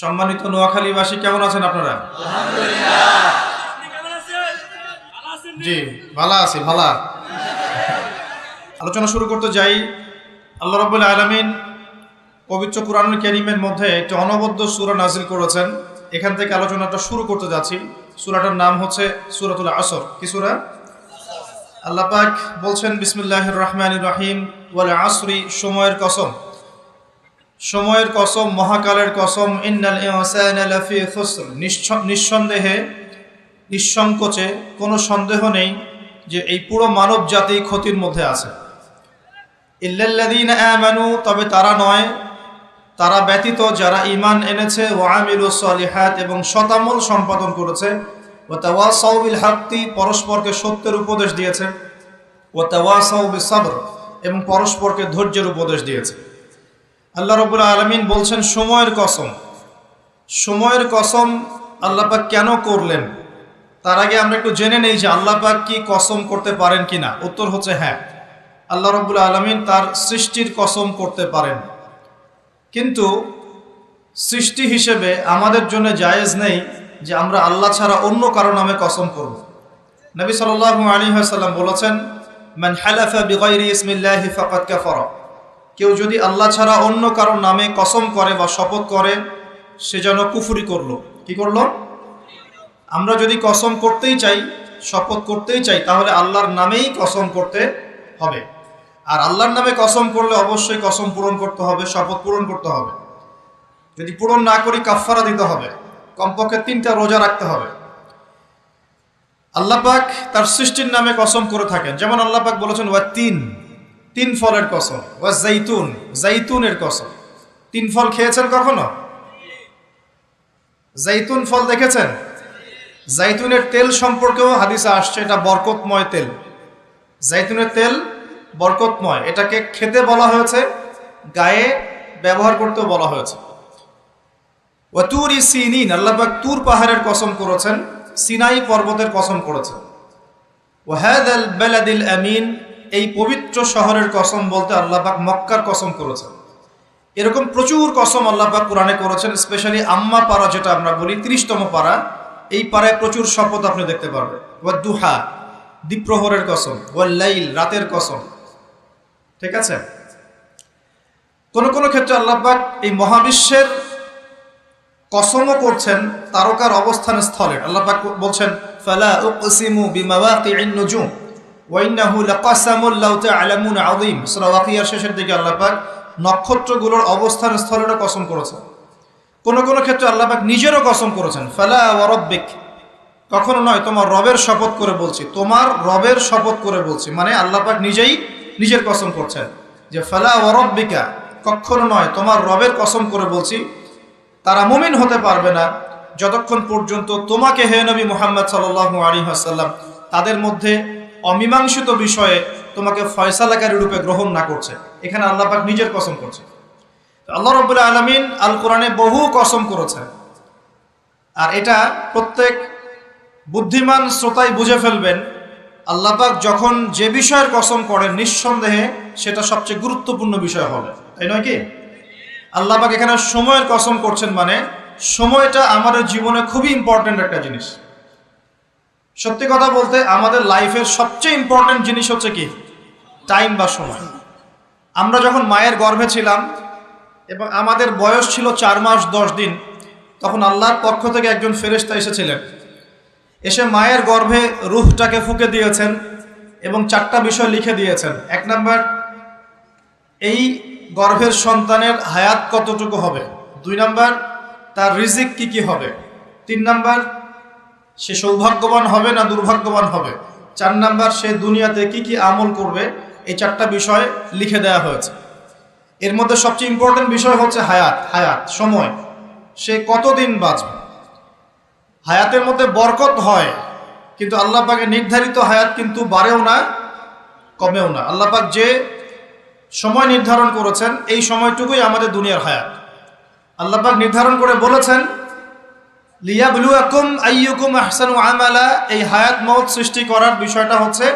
সম্মানিত নোয়াখালীবাসী কেমন আছেন আপনারা? জি ভালো আছি, ভালো। আলোচনা শুরু করতে যাই। আল্লাহ রাব্বুল আলামিন পবিত্র কুরআনুল কারীমের মধ্যে একটি অনবদ্য সূরা নাযিল করেছেন। এখান থেকে আলোচনাটা শুরু করতে যাচ্ছি। সূরাটার নাম হচ্ছে সূরাতুল আসর। কি সূরা? আল্লাহ পাক বলছেন বিসমিল্লাহির রহমানির রহিম, ওয়াল আসরি, সময়ের কসম, সময়ের কসম, মহাকালের কসম। ইন্নাল ইনসানা লাফি খুসর, নিঃসন্দেহে, নিঃসংকোচে, কোনো সন্দেহ নেই যে এই পুরো মানব জাতি ক্ষতির মধ্যে আছে। ইল্লাল্লাযীনা আমানু, তবে তারা নয়, তারা ব্যতীত যারা ঈমান এনেছে, ওয়া আমিলুস সলিহাত, এবং সতামল সম্পাদন করেছে, ওয়া তাওয়াসাউ বিল হাক্কি, পরস্পরকে সত্যের উপদেশ দিয়েছে, ওয়া তাওয়াসাউ বিস সাবর, এবং পরস্পরকে ধৈর্যের উপদেশ দিয়েছে। আল্লাহ রাব্বুল আলামিন বলছেন সময়ের কসম। সময়ের কসম আল্লাহ পাক কেন করলেন? তার আগে আমরা একটু জেনে নেই যে আল্লাহ পাক কি কসম করতে পারেন কিনা। উত্তর হচ্ছে হ্যাঁ, আল্লাহ রাব্বুল আলামিন তার সৃষ্টির কসম করতে পারেন, কিন্তু সৃষ্টি হিসেবে আমাদের জন্য জায়েজ নেই যে আমরা আল্লাহ ছাড়া অন্য কারো নামে কসম করব। নবী সাল্লাল্লাহু আলাইহি ওয়াসাল্লাম বলেছেন, মান হালাফা বিগাইরি ইসমিল্লাহি ফাকাদ কাফারা, কেউ যদি আল্লাহ ছাড়া অন্য কারো নামে কসম করে বা শপথ করে, সে যেন কুফরি করলো। কি করলো? আমরা যদি কসম করতেই চাই, শপথ করতেই চাই, তাহলে আল্লাহর নামেই কসম করতে হবে। আর আল্লাহর নামে কসম করলে অবশ্যই কসম পূরণ করতে হবে, শপথ পূরণ করতে হবে। যদি পূরণ না করি কাফারা দিতে হবে, কমপক্ষে 3টা রোজা রাখতে হবে। আল্লাহ পাক তার সৃষ্টির নামে কসম করে থাকেন। যেমন আল্লাহ পাক বলেছেন ওয়া তিন ফলের কসম, ওয়া জাইতুন, জাইতুনের কসম। 3 ফল খেয়েছেন কখনো? জাইতুন ফল দেখেছেন? জাইতুনের তেল সম্পর্কেও হাদিসে আসছে এটা বরকতময় তেল। জাইতুনের তেল বরকতময়, এটাকে খেতে বলা হয়েছে, গায়ে ব্যবহার করতেও বলা হয়েছে। ওয়া তুরি সিনিন, আল্লাহ পাক তুর পাহাড়ের কসম করেছেন, সিনাই পর্বতের কসম করেছেন। ওয়া হাযাল বালাদিল আমিন, এই পবিত্র শহরের কসম বলতে আল্লাহ পাক মক্কার কসম করেছেন। এরকম প্রচুর কসম আল্লাহ পাক কোরআনে করেছেন। স্পেশালি আম্মা পারা, যেটা আমরা বলি 30তম পারা, এই পারায় প্রচুর শপথ আপনি দেখতে পারবেন। ওয়া দুহা, দ্বীপ্রহরের কসম। ওয়াল লাইল, রাতের কসম। ঠিক আছে? কোন কোন ক্ষেত্রে আল্লাহ পাক এই মহাবিশ্বের কসমও করছেন তারকার অবস্থান স্থলে। আল্লাহ পাক বলছেন ফালা উকসিমু বিমাওয়াকিন নুজুম ওয়া ইন্নাহু লাকাসামুল লাউ তা'লামুন আযীম। সূরা ওয়াকিয়ার শেষের দিকে আল্লাহ পাক নক্ষত্রগুলোর অবস্থান স্থলের কসম করেছেন। কোন কোন ক্ষেত্রে আল্লাহ পাক নিজেরও কসম করেছেন, ফালা ওয়া রাব্বিক, কখনো নয় তোমার রবের শপথ করে বলছি, তোমার রবের শপথ করে বলছি, মানে আল্লাহ পাক নিজেই নিজের কসম করছেন যে ফালা ওয়া রাব্বিকা, কখনো নয় তোমার রবের কসম করে বলছি, তারা মুমিন হতে পারবে না যতক্ষণ পর্যন্ত তোমাকে হে নবী মুহাম্মদ সাল্লাল্লাহু আলাইহি ওয়াসাল্লাম তাদের মধ্যে অমীমাংসিত বিষয়ে তোমাকে ফয়সালাকারী রূপে গ্রহণ না করছে। এখানে আল্লাহ পাক নিজের কসম করছে। আল্লাহ রাব্বুল আলামিন আল কোরআনে বহু কসম করেছেন, আর এটা প্রত্যেক বুদ্ধিমান শ্রোতাই বুঝে ফেলবেন। আল্লাহ পাক যখন যে বিষয়ের কসম করেন, নিঃসন্দেহে সেটা সবচেয়ে গুরুত্বপূর্ণ বিষয় হবে, তাই নয় কি? আল্লাহ পাক এখানে সময়ের কসম করছেন, মানে সময়টা আমাদের জীবনে খুবই ইম্পর্টেন্ট একটা জিনিস। সত্যি কথা বলতে আমাদের লাইফের সবচেয়ে ইম্পর্টেন্ট জিনিস হচ্ছে কি? টাইম বা সময়। আমরা যখন মায়ের গর্ভে ছিলাম এবং আমাদের বয়স ছিল 4 মাস 10 দিন, তখন আল্লাহর পক্ষ থেকে একজন ফেরেশতা এসেছিলেন, এসে মায়ের গর্ভে রূহটাকে ফুঁকে দিয়েছেন এবং 4টা বিষয় লিখে দিয়েছেন। 1 নাম্বার, এই গর্ভের সন্তানের হায়াত কতটুকু হবে। 2 নাম্বার, তার রিজিক কি কি হবে। 3 নাম্বার, সে সৌভাগ্যবান হবে না দুর্ভাগ্যবান হবে। 4 নাম্বার, সে দুনিয়াতে কি কি আমল করবে। এই 4টা বিষয় লিখে দেওয়া হয়েছে। এর মধ্যে সবচেয়ে ইম্পর্টেন্ট বিষয় হচ্ছে হায়াত, সময়, সে কতদিন বাঁচবে। হায়াতের মধ্যে বরকত হয়, কিন্তু আল্লাহ পাকের নির্ধারিত হায়াত কিন্তু বাড়েও না কমেও না। আল্লাহ পাক যে সময় নির্ধারণ করেছেন, এই সময়টুকুই আমাদের দুনিয়ার হায়াত। আল্লাহ পাক নির্ধারণ করে বলেছেন লিয়াবলুয়াকুম আইয়ুকুম আহসানু আমালা। এই হায়াত মওত সৃষ্টি করার বিষয়টা হচ্ছে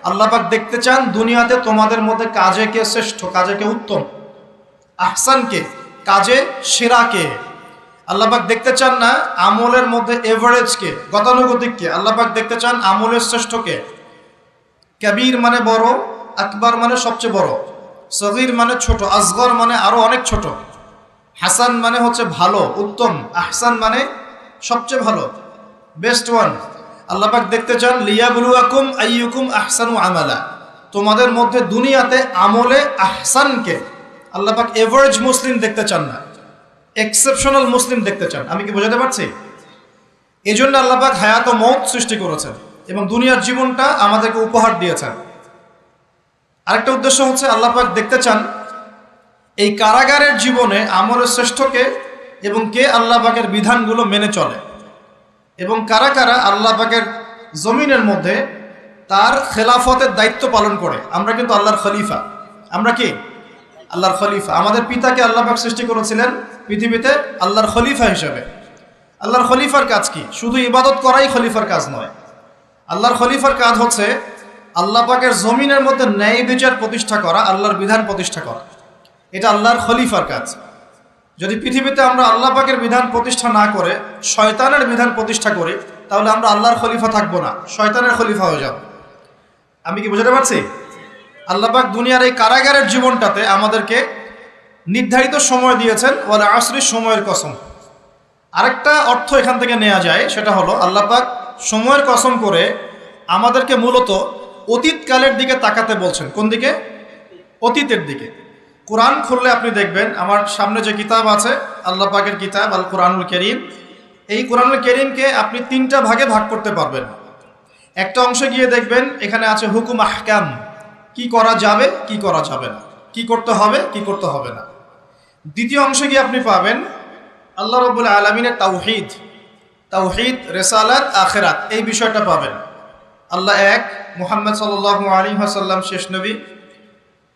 আল্লাহ পাক দেখতে চান দুনিয়াতে তোমাদের মধ্যে কাজে কে শ্রেষ্ঠ, কাজে কে উত্তম, আহসান কে, কাজে সেরা কে। আল্লাহ পাক দেখতে চান না আমলের মধ্যে এভারেজকে, গতানুগতিককে। আল্লাহ পাক দেখতে চান আমলের শ্রেষ্ঠকে। কাবীর মানে বড়, আকবার মানে সবচেয়ে বড়, সগীর মানে ছোট, আসগর মানে আরো অনেক ছোট, হাসান মানে হচ্ছে ভালো, উত্তম, আহসান মানে সবচেয়ে ভালো, বেস্ট ওয়ান। আল্লাহ পাক দেখতে চান লিয়াবলুয়াকুম আইয়ুকুম আহসানু আমালা, তোমাদের মধ্যে দুনিয়াতে আমলে আহসানকে। আল্লাহ পাক এভারেজ মুসলিম দেখতে চান না, এক্সেপশনাল মুসলিম দেখতে চান। আমি কি বোঝাতে পারছি? এই জন্য আল্লাহ পাক হায়াত ও মৌত সৃষ্টি করেছেন এবং দুনিয়ার জীবনটা আমাদেরকে উপহার দিয়েছেন। আরেকটা উদ্দেশ্য হচ্ছে আল্লাহ পাক দেখতে চান এই কারাগারের জীবনে আমলের শ্রেষ্ঠকে এবং কে আল্লাহ পাকের বিধানগুলো মেনে চলে, এবং কারা কারা আল্লাহ পাকের জমিনের মধ্যে তার খেলাফতের দায়িত্ব পালন করে। আমরা কিন্তু আল্লাহর খলিফা। আমরা কি আল্লাহর খলিফা? আমাদের পিতাকে আল্লাহ পাক সৃষ্টি করেছিলেন পৃথিবীতে আল্লাহর খলিফা হিসেবে। আল্লাহর খলিফার কাজ কি? শুধু ইবাদত করাই খলিফার কাজ নয়। আল্লাহর খলিফার কাজ হচ্ছে আল্লাহ পাকের জমিনের মধ্যে ন্যায় বিচার প্রতিষ্ঠা করা, আল্লাহর বিধান প্রতিষ্ঠা করা। এটা আল্লাহর খলিফার কাজ। যদি পৃথিবীতে আমরা আল্লাহ পাকের বিধান প্রতিষ্ঠা না করে শয়তানের বিধান প্রতিষ্ঠা করি, তাহলে আমরা আল্লাহর খলিফা থাকবো না, শয়তানের খলিফা হয়ে যাব। আমি কি বুঝাতে পারছি? আল্লাহ পাক দুনিয়ার এই কারাগারের জীবনটাতে আমাদেরকে নির্ধারিত সময় দিয়েছেন, ওয়াল আসরির, সময়ের কসম। আরেকটা অর্থ এখান থেকে নেওয়া যায়, সেটা হলো আল্লাহ পাক সময়ের কসম করে আমাদেরকে মূলত অতীতকালের দিকে তাকাতে বলছেন। কোন দিকে? অতীতের দিকে। কোরআন খুললে আপনি দেখবেন, আমার সামনে যে কিতাব আছে আল্লাহ পাকের কিতাব আল কোরআনুল কারীম, এই কোরআনুল কারীমকে আপনি তিনটা ভাগে ভাগ করতে পারবেন। একটা অংশে গিয়ে দেখবেন এখানে আছে হুকুম আহকাম, কি করা যাবে কি করা যাবে না, কি করতে হবে কি করতে হবে না। দ্বিতীয় অংশে গিয়ে আপনি পাবেন আল্লাহ রাব্বুল আলামিনের তাওহীদ, তাওহীদ, রিসালাত, আখিরাত, এই বিষয়টা পাবেন। আল্লাহ এক, মুহাম্মদ সাল্লাল্লাহু আলাইহি ওয়াসাল্লাম শেষ নবী,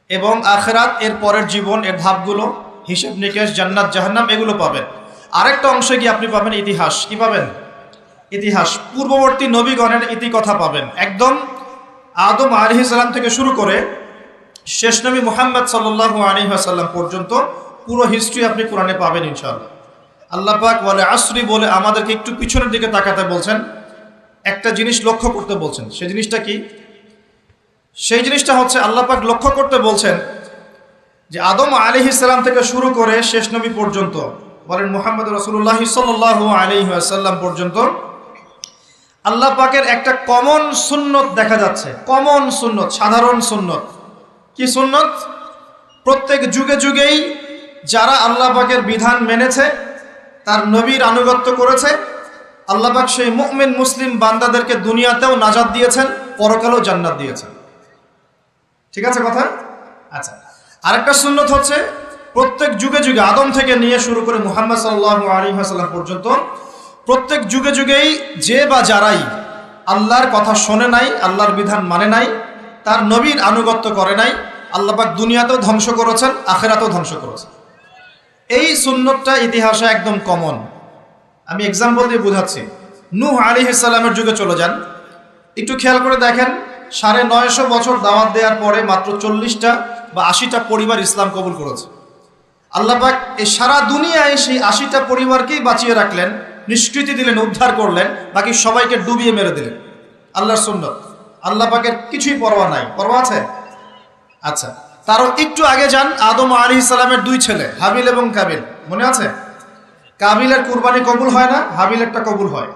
এবং আখিরাত, এর পরের জীবন, এর ধাপগুলো, হিসাব নিকেশ, জান্নাত জাহান্নাম, এগুলো পাবেন। আরেকটা অংশে গিয়ে আপনি পাবেন ইতিহাস। কি পাবেন? ইতিহাস, পূর্ববর্তী নবীগণের ইতিকথা পাবেন। একদম আদম আলাইহিস সালাম থেকে শুরু করে শেষ নবী মুহাম্মদ সাল্লাল্লাহু আলাইহি ওয়াসাল্লাম পর্যন্ত পুরো হিস্ট্রি আপনি কোরআনে পাবেন ইনশাআল্লাহ। আল্লাহ পাক ওয়াল আসরি বলে আমাদেরকে একটু পিছনের দিকে তাকাতে বলছেন, একটা জিনিস লক্ষ্য করতে বলছেন। সেই জিনিসটা কি? সেই জিনিসটা হচ্ছে আল্লাহ পাক লক্ষ্য করতে বলছেন যে আদম আলাইহিস সালাম থেকে শুরু করে শেষ নবী পর্যন্ত, বলেন মুহাম্মদ রাসূলুল্লাহ সাল্লাল্লাহু আলাইহি ওয়াসাল্লাম পর্যন্ত, আল্লাহ পাকের একটা কমন সুন্নত দেখা যাচ্ছে। কমন সুন্নত, সাধারণ সুন্নত। কি সুন্নত? প্রত্যেক যুগে যুগেই যারা আল্লাহ পাকের বিধান মেনেছে, তার নবীর আনুগত্য করেছে, আল্লাহ পাক সেই মুমিন মুসলিম বান্দাদেরকে দুনিয়াতেও নাজাত দিয়েছেন, পরকালেও জান্নাত দিয়েছেন। ঠিক আছে কথা? আচ্ছা, আরেকটা সুন্নত হচ্ছে প্রত্যেক যুগে যুগে, আদম থেকে নিয়ে শুরু করে মুহাম্মদ সাল্লাল্লাহু আলাইহি ওয়াসাল্লাম পর্যন্ত, প্রত্যেক যুগে যুগেই যে বা যারাই আল্লাহর কথা শোনে নাই, আল্লাহর বিধান মানে নাই, তার নবীর আনুগত্য করে নাই, আল্লাহ পাক দুনিয়াতেও ধ্বংস করেছেন, আখিরাতেও ধ্বংস করেছেন। এই সুন্নতটা ইতিহাসে একদম কমন। আমি এক্সাম্পল দিয়ে বোঝাচ্ছি। নূহ আলাইহিস সালামের যুগে চলে যান, একটু খেয়াল করে দেখেন, 950 বছর দাওয়াত দেওয়ার পরে মাত্র 40টা বা 80টা পরিবার ইসলাম কবুল করেছে। আল্লাহ পাক এই সারা দুনিয়ায় সেই 80টা পরিবারকেই বাঁচিয়ে রাখলেন, নিষ্কৃতি দিলেন, উদ্ধার করলেন, বাকি সবাইকে ডুবিয়ে মেরে দিলেন। আল্লাহর সুন্নত। আল্লাহ পাকের কিছুই পরোয়া নাই। পরোয়া আছে? আচ্ছা, তারও একটু আগে যান, আদম আলাইহিস সালামের 2 ছেলে হাবিল এবং কাবিল, মনে আছে? কাবিলের কুরবানি কবুল হয় না, হাবিলেরটা কবুল হয়।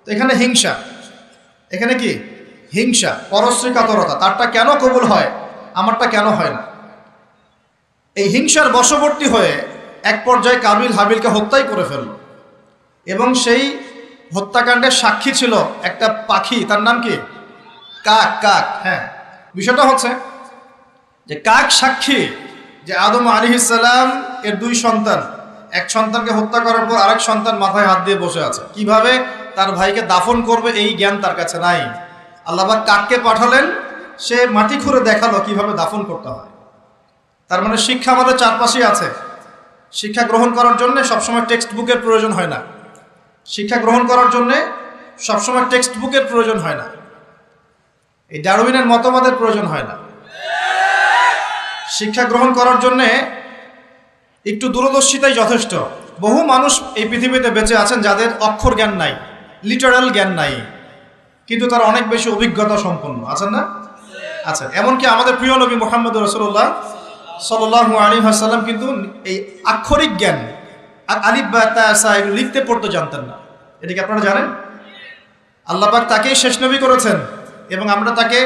তো এখানে হিংসা, এখানে কি হিংসা, পরশ্রী কাতরতা। তারটা কেন কবুল হয়, আমারটা কেন হয় না? এই হিংসার বশবর্তী হয়ে এক পর্যায়ে কাবিল হাবিলকে হত্যাই করে ফেলল, এবং সেই হত্যাকাণ্ডের সাক্ষী ছিল একটা পাখি, তার নাম কি? কাক। কাক, হ্যাঁ। বিষয়টা হচ্ছে যে কাক সাক্ষী যে আদম আলাইহিস সালাম এর 2 সন্তান, এক সন্তানকে হত্যা করার পর আরেক সন্তান মাথায় হাত দিয়ে বসে আছে, কিভাবে তার ভাইকে দাফন করবে এই জ্ঞান তার কাছে নাই। আল্লাহ পাক কাককে পাঠালেন, সে মাটি খুঁড়ে দেখালো কিভাবে দাফন করতে হয়। তার মানে শিক্ষা আমাদের চারপাশেই আছে। শিক্ষা গ্রহণ করার জন্য সবসময় টেক্সট বুকের প্রয়োজন হয় না। শিক্ষা গ্রহণ করার জন্য সবসময় টেক্সট বুকের প্রয়োজন হয় না। এই ডারউইনের মতবাদের প্রয়োজন হয় না। শিক্ষা গ্রহণ করার জন্য একটু দূরদর্শিতাই যথেষ্ট। বহু মানুষ এই পৃথিবীতে বেঁচে আছেন যাদের অক্ষর জ্ঞান নাই, লিটারাল জ্ঞান নাই, কিন্তু তারা অনেক বেশি অভিজ্ঞতা সম্পন্ন আছেন না? আচ্ছা, এমনকি আমাদের প্রিয় নবী মুহাম্মদ রাসূলুল্লাহ সাল্লাল্লাহু আলাইহি ওয়াসাল্লাম কিন্তু এই আক্ষরিক জ্ঞান আলিফ বা তা সা এগুলো লিখতে পড়তে জানতেন না। এটা কি আপনারা জানেন? আল্লাহ পাক তাকেই শেষ নবী করেছেন এবং আমরা তাকে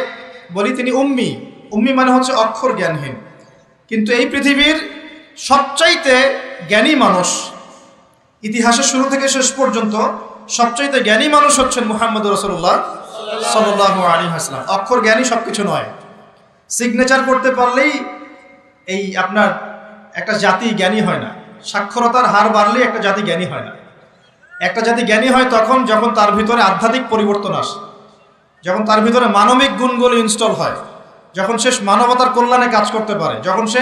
বলি তিনি উম্মি। উম্মি মানে হচ্ছে অক্ষর জ্ঞানহীন। কিন্তু এই পৃথিবীর সবচাইতে জ্ঞানী মানুষ, ইতিহাসের শুরু থেকে শেষ পর্যন্ত সবচাইতে জ্ঞানী মানুষ হচ্ছেন মুহাম্মদ রাসূলুল্লাহ সাল্লাল্লাহু আলাইহি ওয়াসাল্লাম। অক্ষর জ্ঞানী সবকিছু নয়। সিগনেচার করতে পারলেই এই আপনার একটা জাতি জ্ঞানী হয় না। সাক্ষরতার হার বাড়লেই একটা জাতি জ্ঞানী হয় না। একটা জাতি জ্ঞানী হয় তখন যখন তার ভিতরে আধ্যাত্মিক পরিবর্তন আসে, যখন তার ভিতরে মানবিক গুণগুলো ইনস্টল হয়, যখন সে মানবতার কল্যাণে কাজ করতে পারে, যখন সে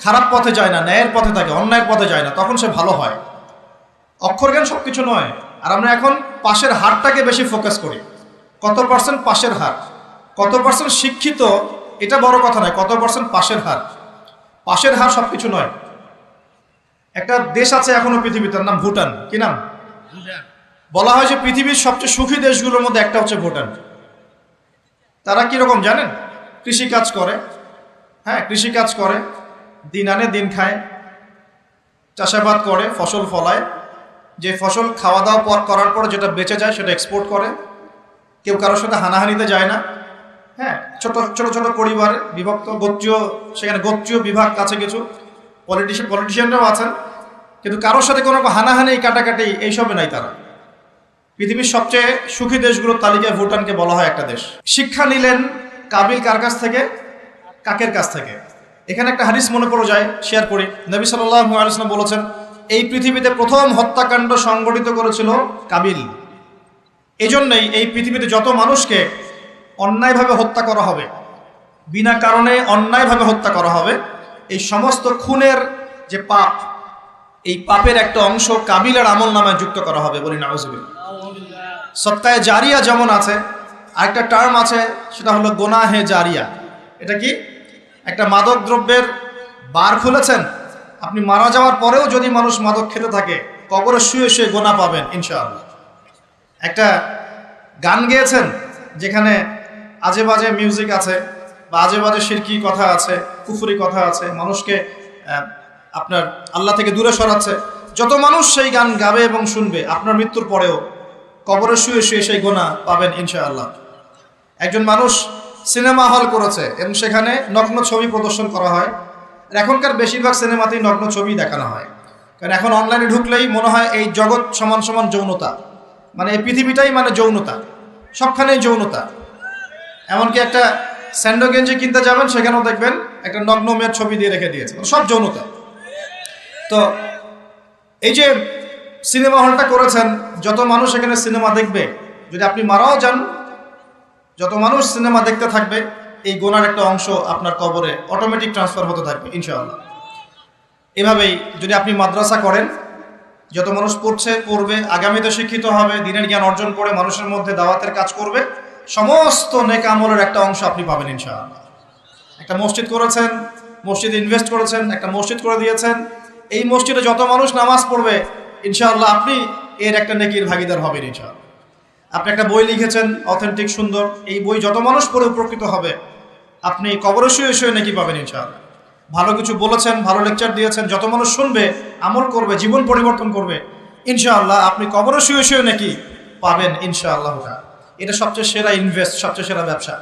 খারাপ পথে যায় না, ন্যায়ের পথে থাকে, অন্যায়ের পথে যায় না, তখন সে ভালো হয়। অক্ষর জ্ঞান সব কিছু নয়। আর আমরা এখন পাশের হারটাকে বেশি ফোকাস করি। কত পার্সেন্ট পাশের হার, কত পার্সেন্ট শিক্ষিত, এটা বড় কথা নয়, কত পার্সেন্ট পাশের হার। পাশের হার সব কিছু নয়। একটা দেশ আছে এখনো পৃথিবীতে, নাম ভুটান। কি নাম? বলা হয় যে পৃথিবীর সবচেয়ে সুখী দেশগুলোর মধ্যে একটা হচ্ছে ভুটান। তারা কিরকম জানেন? কৃষিকাজ করে, হ্যাঁ কৃষিকাজ করে, দিন আনে দিন খায়, চাষাবাদ করে, ফসল ফলায়, যে ফসল খাওয়া দাওয়া করার পর যেটা বেঁচে যায় সেটা এক্সপোর্ট করে। কেউ কারোর সাথে হানাহানিতে যায় না। হ্যাঁ, ছোট ছোট ছোট পরিবার বিভক্ত, গোত্রীয়, সেখানে গোত্রীয় বিভাগ আছে, কিছু পলিটিশিয়ানরাও আছেন, কিন্তু কারোর সাথে কোনো হানাহানি কাটাকাটি এইসবে নাই তারা। পৃথিবীর সবচেয়ে সুখী দেশগুলোর তালিকায় ভুটানকে বলা হয় একটা দেশ। শিক্ষা নিলেন কাবিল কার কাছ থেকে? কাকের কাছ থেকে। এখানে একটা হাদিস মনে পড়ে যায়, শেয়ার করি। নবী সাল্লাল্লাহু আলাইহি ওয়াসাল্লাম বলেছেন, এই পৃথিবীতে প্রথম হত্যাকাণ্ড সংগঠিত করেছিল কাবিল। এজন্যই এই পৃথিবীতে যত মানুষকে অন্যায়ভাবে হত্যা করা হবে, বিনা কারণে অন্যায়ভাবে হত্যা করা হবে, এই সমস্ত খুনের যে পাপ, এই পাপের একটা অংশ কাবিলের আমল নামায় যুক্ত করা হবে। বলি নাউজুবিল্লাহ। সদকায়ে জারিয়া যেমন আছে, আরেকটা টার্ম আছে, সেটা হলো গোনাহে জারিয়া। এটা কি? একটা মাদক দ্রব্যের বার খুলেছেন, আপনি মারা যাওয়ার পরেও যদি মানুষ মাদক খেতে থাকে, কবরে শুয়ে শুয়ে গোনা পাবেন ইনশাআল্লাহ। একটা গান গেয়েছেন যেখানে আজে বাজে মিউজিক আছে, বা আজে বাজে শিরকি কথা আছে, কুফরি কথা আছে, মানুষকে আপনার আল্লাহ থেকে দূরে সরাচ্ছে। যত মানুষ সেই গান গাবে এবং শুনবে, আপনার মৃত্যুর পরেও কবরে শুয়ে শুয়ে সেই গোনা পাবেন ইনশাআল্লাহ। একজন মানুষ সিনেমা হল করেছে এবং সেখানে নগ্ন ছবি প্রদর্শন করা হয়। এখনকার বেশিরভাগ সিনেমাতেই নগ্ন ছবি দেখানো হয়, কারণ এখন অনলাইনে ঢুকলেই মনে হয় এই জগৎ সমান সমান যৌনতা, মানে এই পৃথিবীটাই মানে যৌনতা, সবখানেই যৌনতা। এমনকি একটা স্যান্ডো গেঞ্জি কিনতে যাবেন, সেখানেও দেখবেন একটা নগ্ন মেয়ের ছবি দিয়ে রেখে দিয়েছে, সব যৌনতা। তো এই যে সিনেমা হলটা করেছেন, যত মানুষ এখানে সিনেমা দেখবে, যদি আপনি মারাও যান, যত মানুষ সিনেমা দেখতে থাকবে, এই গোনার একটা অংশ আপনার কবরে অটোমেটিক ট্রান্সফার হতে থাকবে ইনশাআল্লাহ। এভাবেই যদি আপনি মাদ্রাসা করেন, যত মানুষ পড়বে, আগামীতে শিক্ষিত হবে, দিনের জ্ঞান অর্জন করে মানুষের মধ্যে দাওয়াতের কাজ করবে, সমস্ত নেক আমলের একটা অংশ আপনি পাবেন ইনশাআল্লাহ। একটা মসজিদ করেছেন, মসজিদে ইনভেস্ট করেছেন, একটা মসজিদ করে দিয়েছেন, এই মসজিদে যত মানুষ নামাজ পড়বে ইনশাআল্লাহ আপনি এর একটা নেকির ভাগিদার হবেন ইনশাআল্লাহ। আপনি একটা বই লিখেছেন অথেন্টিক সুন্দর, এই বই যত মানুষ পড়ে উপকৃত হবে, আপনি কবরে শুয়ে শুয়ে নেকি পাবেন ইনশাআল্লাহ। ভালো কিছু বলেছেন, ভালো লেকচার দিয়েছেন, যত মানুষ শুনবে, আমল করবে, জীবন পরিবর্তন করবে, ইনশাআল্লাহ আপনি কবরে শুয়ে শুয়ে নাকি পাবেন ইনশাআল্লাহ। এটা সবচেয়ে সেরা ইনভেস্ট, সবচেয়ে সেরা ব্যবসা।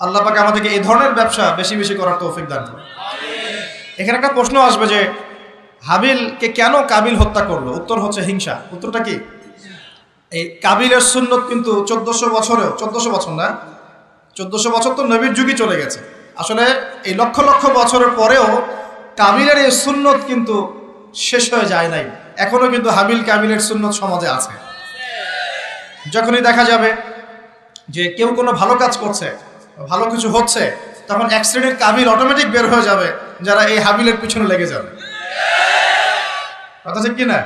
আল্লাহ পাক আমাদেরকে এই ধরনের ব্যবসা বেশি বেশি করার তৌফিক দান করুন। এখানে একটা প্রশ্ন আসবে যে হাবিলকে কেন কাবিল হত্যা করলো? উত্তর হচ্ছে হিংসা। উত্তরটা কি? এই কাবিলের সুন্নত কিন্তু 1400 বছর না, 1400 বছর তো নবীর যুগই চলে গেছে। আসলে এই লক্ষ লক্ষ বছরের পরেও কাবিলের এই সুন্নত কিন্তু শেষ হয়ে যায় নাই। এখনো কিন্তু হাবিল কাবিলের সুন্নত সমাজে আছে। যখনই দেখা যাবে যে কেউ কোনো ভালো কাজ করছে, ভালো কিছু হচ্ছে, তখন এক শ্রেণীর কাবিল অটোমেটিক বের হয়ে যাবে, যারা এই হাবিলের পিছনে লেগে যাবে। কথা ঠিক কিনা?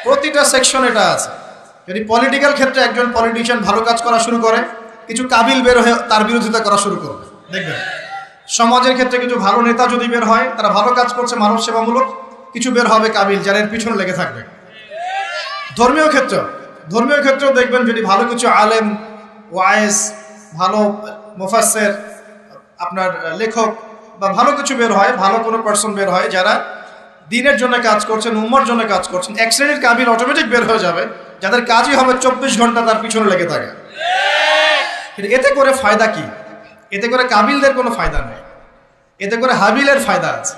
প্রতিটা সেকশন এটা আছে। যদি পলিটিক্যাল ক্ষেত্রে একজন পলিটিশিয়ান ভালো কাজ করা শুরু করে, কিছু কাবিল বের হয়ে তার বিরোধিতা করা শুরু করবে, দেখবেন। সমাজের ক্ষেত্রে কিছু ভালো নেতা যদি বের হয়, তারা ভালো কাজ করছে মানব সেবামূলক, কিছু বের হবে কাবিল, যারা এর পিছনে লেগে থাকবে। ধর্মীয় ক্ষেত্রেও দেখবেন যদি ভালো কিছু আলেম, ওয়াইজ, ভালো মুফাসসির, আপনার লেখক বা ভালো কিছু বের হয়, ভালো কোনো পার্সন বের হয় যারা দিনের জন্য কাজ করছেন, উম্মার জন্য কাজ করছেন, এক শ্রেণীর কাবিল অটোমেটিক বের হয়ে যাবে, যাদের কাজই হবে 24 ঘন্টা তার পিছনে লেগে থাকে। কিন্তু এতে করে ফায়দা কি? এতে করে কাবিলদের কোনো ফায়দা নেই, এতে করে হাবিলের ফায়দা আছে।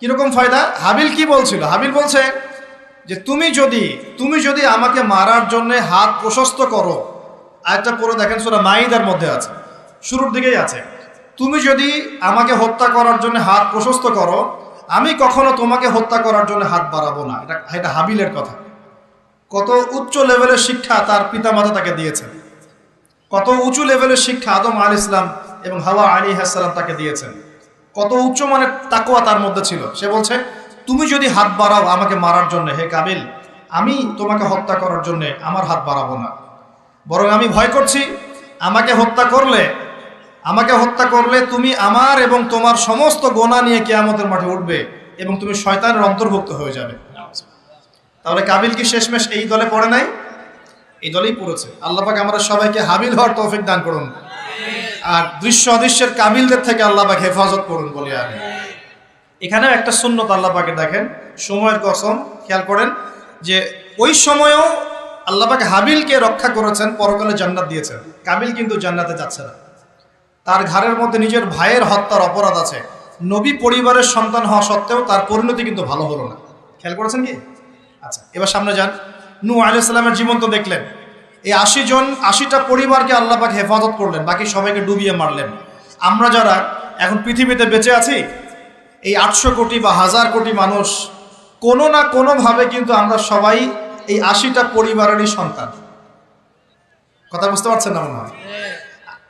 কিরকম ফায়দা? হাবিল কি বলছিল? হাবিল বলছে যে তুমি যদি আমাকে মারার জন্য হাত প্রশস্ত করো, আয়াতটা পড়ে দেখেন, সূরা মাইদার মধ্যে আছে, শুরুর দিকেই আছে, তুমি যদি আমাকে হত্যা করার জন্য হাত প্রশস্ত করো, আমি কখনো তোমাকে হত্যা করার জন্য হাত বাড়াবো না। এটা হাবিলের কথা। কত উচ্চ লেভেলের শিক্ষা তার পিতামাতা তাকে দিয়েছেন, কত উঁচু লেভেলের শিক্ষা আদম আলাইহিস সালাম এবং হাওয়া আলাইহিস সালাম তাকে দিয়েছেন, কত উচ্চ মানের তাকওয়া তার মধ্যে ছিল। সে বলছে তুমি যদি হাত বাড়াও আমাকে মারার জন্য, হে কাবিল, আমি তোমাকে হত্যা করার জন্য আমার হাত বাড়াবো না, বরং আমি ভয় করছি আমাকে হত্যা করলে তুমি আমার এবং তোমার সমস্ত গোনা নিয়ে কিয়ামতের মাঠে উঠবে এবং তুমি শয়তানের অন্তর্ভুক্ত হয়ে যাবে। তাহলে কাবিল কি শেষমেশ এই দলে পড়ে নাই? এই দলেই পড়েছে। আল্লাহ পাক আমরা সবাইকে হাবিল হওয়ার তৌফিক দান করুন, আর দৃশ্য অদৃশ্যের কাবিলদের থেকে আল্লাহ পাক হেফাজত করুন বলে আমি। এখানেও একটা সুন্নত আল্লাহ পাকে দেখেন, সময়ের কসম, খেয়াল করেন যে ওই সময়েও আল্লাহ পাক হাবিলকে রক্ষা করেছেন, পরকালে জান্নাত দিয়েছেন। কাবিল কিন্তু জান্নাতে যাচ্ছে না, তার ঘাড়ের মধ্যে নিজের ভাইয়ের হত্যার অপরাধ আছে। নবী পরিবারের সন্তান হওয়া সত্ত্বেও তার পরিণতি কিন্তু ভালো হলো না। খেয়াল করেছেন কি? আচ্ছা, এবার সামনে যান। নূহ আলাইহিস সালামের জীবন তো দেখলেন। এই 80টা পরিবারকে আল্লাহ পাক হেফাজত করলেন, বাকি সবাইকে ডুবিয়ে মারলেন। আমরা যারা এখন পৃথিবীতে বেঁচে আছি, এই 800 কোটি বা 1000 কোটি মানুষ, কোনো না কোনোভাবে কিন্তু আমরা সবাই এই 80টা পরিবারেরই সন্তান। কথা বুঝতে পারছেন না মনে হয়?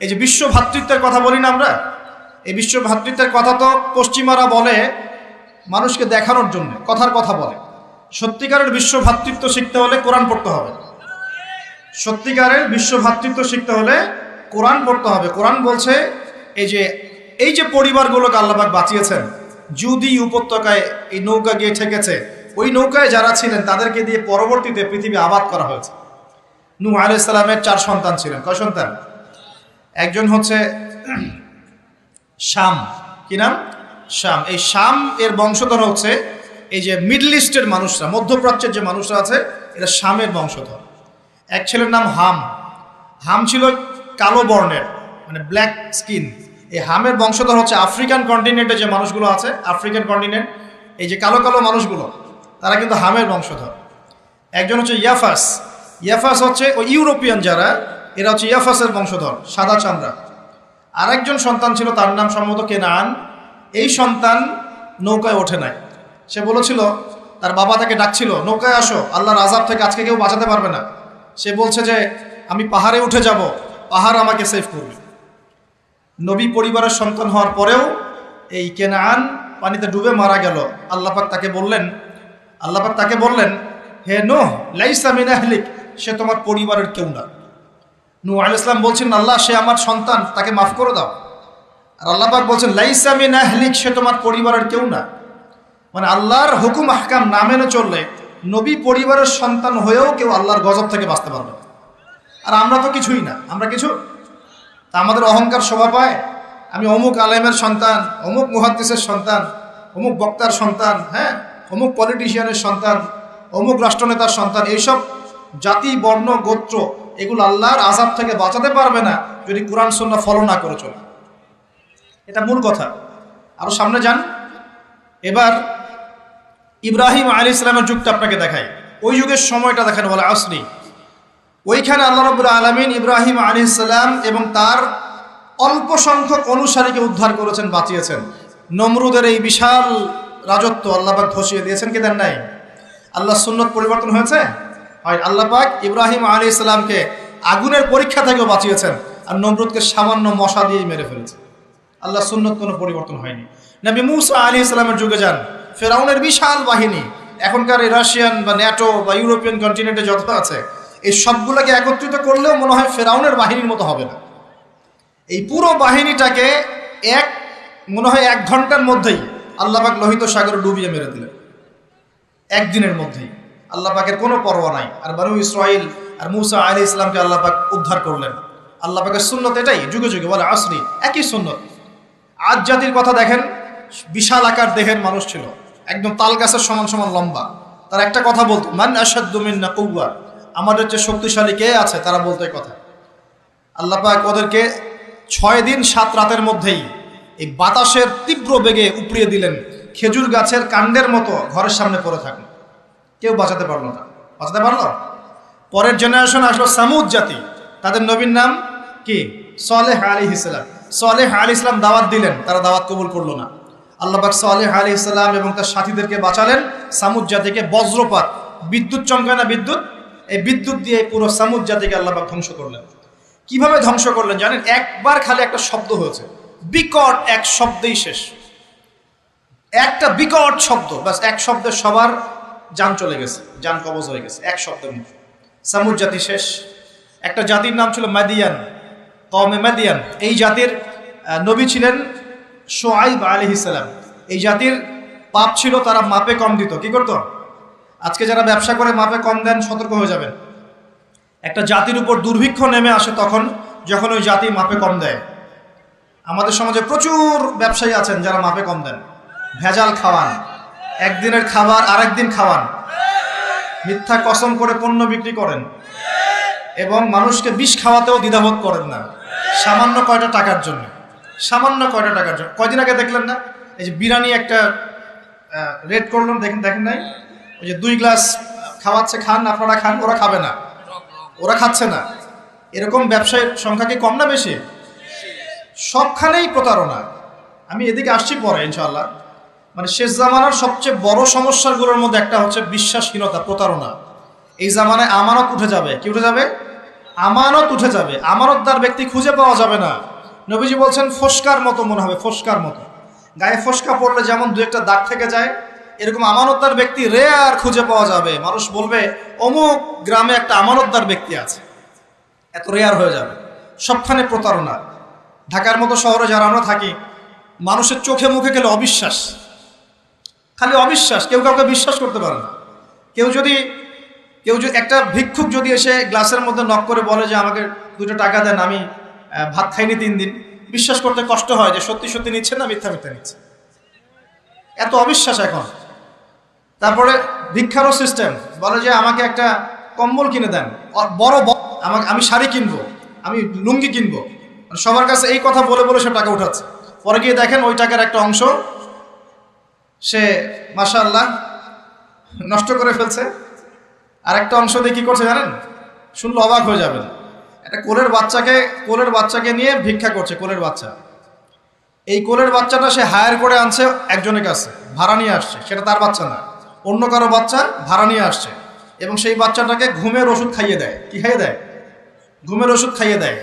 এই যে বিশ্ব ভ্রাতৃত্বের কথা বলি না আমরা, এই বিশ্ব ভ্রাতৃত্বের কথা তো পশ্চিমারা বলে মানুষকে দেখানোর জন্য, কথার কথা বলে। সত্যিকারের বিশ্ব ভ্রাতৃত্ব শিখতে হলে কোরআন পড়তে হবে। সত্যিকারের বিশ্ব ভ্রাতৃত্ব শিখতে হলে কোরআন পড়তে হবে। কোরআন বলছে এই যে পরিবারগুলোকে আল্লাহ পাক বাঁচিয়েছেন, জুদি উপত্যকায় এই নৌকা গিয়ে ঠেকেছে, ওই নৌকায় যারা ছিলেন তাদেরকে দিয়ে পরবর্তীতে পৃথিবী আবাদ করা হয়েছে। নূহ আলাইহিস সালামের 4 সন্তান ছিলেন। কয় সন্তান? একজন হচ্ছে শাম। কি নাম? শাম। এই শাম এর বংশধর হচ্ছে এই যে মিডল ইস্টের মানুষরা, মধ্যপ্রাচ্যের যে মানুষরা আছে, এরা শামের বংশধর। এক ছেলের নাম হাম। হাম ছিল কালো বর্ণের, মানে ব্ল্যাক স্কিন। এই হামের বংশধর হচ্ছে আফ্রিকান কন্টিনেন্টে যে মানুষগুলো আছে, আফ্রিকান কন্টিনেন্ট, এই যে কালো কালো মানুষগুলো, তারা কিন্তু হামের বংশধর। একজন হচ্ছে ইয়াফাস। ইয়াফাস হচ্ছে ওই ইউরোপিয়ান যারা, এরা হচ্ছে ইয়াফাসের বংশধর, সাদা চামড়া। আর একজন সন্তান ছিল, তার নাম সম্ভবত কেনান। এই সন্তান নৌকায় ওঠে নাই। সে বলেছিল, তার বাবা তাকে ডাকছিল, নৌকায় আসো, আল্লাহর আযাব থেকে আজকে কেউ বাঁচাতে পারবে না। সে বলছে যে আমি পাহাড়ে উঠে যাব, পাহাড় আমাকে সেভ করবে। নবী পরিবারের সন্তান হওয়ার পরেও এই কেনান পানিতে ডুবে মারা গেল। আল্লাহ পাক তাকে বললেন, হে নূহ, লাইসা মিন আহলিক, সে তোমার পরিবারের কেউ না। নূহ আলাইহিস সালাম বলছেন, আল্লাহ, সে আমার সন্তান, তাকে মাফ করে দাও। আর আল্লাহ পাক বলছেন, লাইসা মিন আহলিক, সে তোমার পরিবারের কেউ না। মানে আল্লাহর হুকুম আহকাম না মেনে চললে নবী পরিবারের সন্তান হয়েও কেউ আল্লাহর গজব থেকে বাঁচতে পারবে না। আর আমরা তো কিছুই না, আমরা কিছু। তা আমাদের অহংকার শোভা পায়, আমি অমুক আলেমের সন্তান, অমুক মুহাদ্দিসের সন্তান, অমুক বক্তার সন্তান, হ্যাঁ, অমুক পলিটিশিয়ানের সন্তান, অমুক রাষ্ট্রনেতার সন্তান। এইসব জাতি, বর্ণ, গোত্র, এগুলো আল্লাহর আযাব থেকে বাঁচাতে পারবে না যদি কোরআন সুন্নাহ ফলো না করে চলে। এটা মূল কথা। আরো সামনে যান। এবার ইব্রাহিম আলাইহিস সালামের যুগটা আপনাকে দেখাই, ওই যুগের সময়টা দেখেন, বলে আসরি। ওইখানে আল্লাহ রাব্বুল আলামিন ইব্রাহিম আলাইহিস সালাম এবং তার অল্প সংখ্যক অনুসারীকে উদ্ধার করেছেন, বাঁচিয়েছেন। নমরুদের এই বিশাল রাজত্ব আল্লাহ পাক ধসিয়ে দিয়েছেন, কি দেন নাই? আল্লাহর সুন্নত পরিবর্তন হয়েছে? হয়। আল্লাহ পাক ইব্রাহিম আলাইহিস সালামকে আগুনের পরীক্ষা থেকেও বাঁচিয়েছেন, আর নমরুদকে সামান্য মশা দিয়েই মেরে ফেলেছে। আল্লাহর সুন্নত কোনো পরিবর্তন হয়নি। নবী মূসা আলাইহিস সালামের যুগে যান, ফেরাউনের বিশাল বাহিনী, এখনকার এই রাশিয়ান বা ন্যাটো বা ইউরোপিয়ান কন্টিনেন্টে যত আছে, এই সবগুলোকে একত্রিত করলেও মনে হয় ফেরাউনের বাহিনীর মতো হবে না। এই পুরো বাহিনীটাকে মনে হয় 1 ঘন্টার মধ্যেই আল্লাহ পাক লোহিত সাগরে ডুবিয়ে মেরে দিলেন। একদিনের মধ্যেই, আল্লাহ পাকের কোনো পরোয়া নাই। আর বনু ইসরাইল আর মূসা আলাইহিস সালামকে আল্লাহ পাক উদ্ধার করলেন। আল্লাহ পাকের সুন্নত এটাই, যুগে যুগে বলে আসরি একই সুন্নত। আজ জাতির কথা দেখেন, বিশাল আকার দেহের মানুষ ছিল, একদম তাল গাছের সমান সমান লম্বা। তারা একটা কথা বলতো, মান আশাদ্দু মিন্না কুওয়া, আমাদের যে শক্তিশালী কে আছে, তারা বলতো এই কথা। আল্লাহ পাক ওদেরকে 6 দিন 7 রাতের মধ্যেই এই বাতাসের তীব্র বেগে উপড়িয়ে দিলেন, খেজুর গাছের কাণ্ডের মতো ঘরের সামনে পড়ে থাকলো। কেউ বাঁচাতে পারলো না। বাঁচাতে পারলো? পরের জেনারেশন আসলো সামুদ জাতি, তাদের নবীর নাম কি? সালেহ আলাইহিস সালাম। সালেহ আলাইহিস সালাম দাওয়াত দিলেন, তারা দাওয়াত কবুল করলো না। আল্লাহ পাক সালেহ আলাইহিস সালাম এবং তার সাথীদেরকে বাঁচালেন সামুদ জাতিকে বজ্রপাত, বিদ্যুৎ চমকায় না বিদ্যুৎ, এই বিদ্যুৎ দিয়ে পুরো সামুদ জাতিকে আল্লাহ পাক ধ্বংস করলেন। কিভাবে ধ্বংস করলেন জানেন? একবার খালি একটা শব্দ হয়েছে, বিকট এক শব্দেই শেষ। একটা বিকট শব্দ, ব্যাস এক শব্দে সবার জান চলে গেছে, জান কবজ হয়ে গেছে এক শব্দের মধ্যে। সামুদ জাতি শেষ। একটা জাতির নাম ছিল মাদিয়ান, কওমে মাদিয়ান। এই জাতির নবী ছিলেন শুআইব আলাইহিস সালাম। এই জাতির পাপ ছিল, তারা মাপে কম দিত। কি করতো? আজকে যারা ব্যবসা করে মাপে কম দেন, সতর্ক হয়ে যাবেন। একটা জাতির উপর দুর্ভিক্ষ নেমে আসে তখন, যখন ওই জাতি মাপে কম দেয়। আমাদের সমাজে প্রচুর ব্যবসায়ী আছেন যারা মাপে কম দেন, ভেজাল খাওয়ান, একদিনের খাবার আরেকদিন খাওয়ান, মিথ্যা কসম করে পণ্য বিক্রি করেন এবং মানুষকে বিষ খাওয়াতেও দ্বিধাবোধ করেন না, সামান্য কয়টা টাকার জন্য। সামান্য কয়টা টাকার জন্য। কয়দিন আগে দেখলেন না, এই যে বিরিয়ানি একটা রেড করলেন, দেখেন নাই? ওই যে 2 গ্লাস খাওয়াচ্ছে, খান আপনারা খান, ওরা খাবে না, ওরা খাচ্ছে না। এরকম ব্যবসায়ীর সংখ্যা কি কম না বেশি? সবখানেই প্রতারণা। আমি এদিকে আসছি পরে ইনশাআল্লাহ। মানে শেষ জামানার সবচেয়ে বড় সমস্যাগুলোর মধ্যে একটা হচ্ছে বিশ্বাসহীনতা, প্রতারণা। এই জামানায় আমানত উঠে যাবে। কি উঠে যাবে? আমানত উঠে যাবে। আমানতদার ব্যক্তি খুঁজে পাওয়া যাবে না। নবীজি বলছেন ফোসকার মতো মনে হবে, ফোসকার মতো। গায়ে ফোসকা পড়লে যেমন 2-1টা দাগ থেকে যায়, এরকম আমানতদার ব্যক্তি রেয়ার খুঁজে পাওয়া যাবে। মানুষ বলবে অমুক গ্রামে একটা আমানতদার ব্যক্তি আছে, এত রেয়ার হয়ে যাবে। সবখানে প্রতারণা। ঢাকার মতো শহরে যারা আমরা থাকি, মানুষের চোখে মুখে গেলে অবিশ্বাস, খালি অবিশ্বাস, কেউ কাউকে বিশ্বাস করতে পারে না। কেউ যদি একটা ভিক্ষুক যদি এসে গ্লাসের মধ্যে নক করে বলে যে আমাকে 2টা টাকা দেন, আমি ভাত খাইনি 3 দিন, বিশ্বাস করতে কষ্ট হয় যে সত্যি সত্যি নিচ্ছে না মিথ্যা মিথ্যা নিচ্ছে। এত অবিশ্বাস এখন। তারপরে ভিক্ষারও সিস্টেম, বলে যে আমাকে একটা কম্বল কিনে দেন, বড় আমি শাড়ি কিনবো, আমি লুঙ্গি কিনবো। সবার কাছে এই কথা বলে বলে সে টাকা উঠাচ্ছে। পরে গিয়ে দেখেন ওই টাকার একটা অংশ সে মাশাআল্লাহ নষ্ট করে ফেলছে, আর একটা অংশ দিয়ে কি করছে জানেন? শুনলে অবাক হয়ে যাবেন। একটা কোলের বাচ্চাকে নিয়ে ভিক্ষা করছে। কোলের বাচ্চা, এই কোলের বাচ্চাটা সে হায়ার করে আনছে একজনের কাছে, ভাড়া নিয়ে আসছে। সেটা তার বাচ্চা না, অন্য কারো বাচ্চা ভাড়া নিয়ে আসছে, এবং সেই বাচ্চাটাকে ঘুমের ওষুধ খাইয়ে দেয়। কি খাইয়ে দেয়? ঘুমের ওষুধ খাইয়ে দেয়।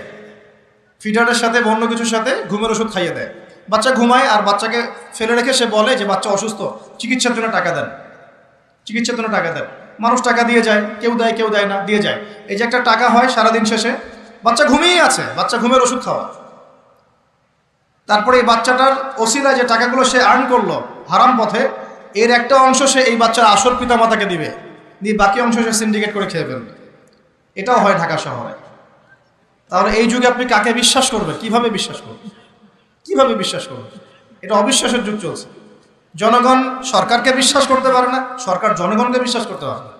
ফিডারের সাথে অন্য কিছুর সাথে ঘুমের ওষুধ খাইয়ে দেয়। বাচ্চা ঘুমায়, আর বাচ্চাকে ফেলে রেখে সে বলে যে বাচ্চা অসুস্থ, চিকিৎসার জন্য টাকা দেন, চিকিৎসার জন্য টাকা দেন। মানুষ টাকা দিয়ে যায়, কেউ দেয় কেউ দেয় না, দিয়ে যায়। এই যে একটা টাকা হয় সারাদিন শেষে, বাচ্চা ঘুমিয়েই আছে, বাচ্চা ঘুমের ওষুধ খাওয়া। তারপরে এই বাচ্চাটার ওসিলায় যে টাকাগুলো সে আর্ন করলো হারাম পথে, এর একটা অংশ সে এই বাচ্চার আসল পিতামাতাকে দিবে, দিয়ে বাকি অংশ সে সিন্ডিকেট করে খেয়ে ফেলবে। এটাও হয় ঢাকা শহরে। তাহলে এই যুগে আপনি কাকে বিশ্বাস করবেন? কিভাবে বিশ্বাস করবেন? কিভাবে বিশ্বাস করবেন? এটা অবিশ্বাসের যুগ চলছে। জনগণ সরকারকে বিশ্বাস করতে পারে না, সরকার জনগণকে বিশ্বাস করতে পারে না।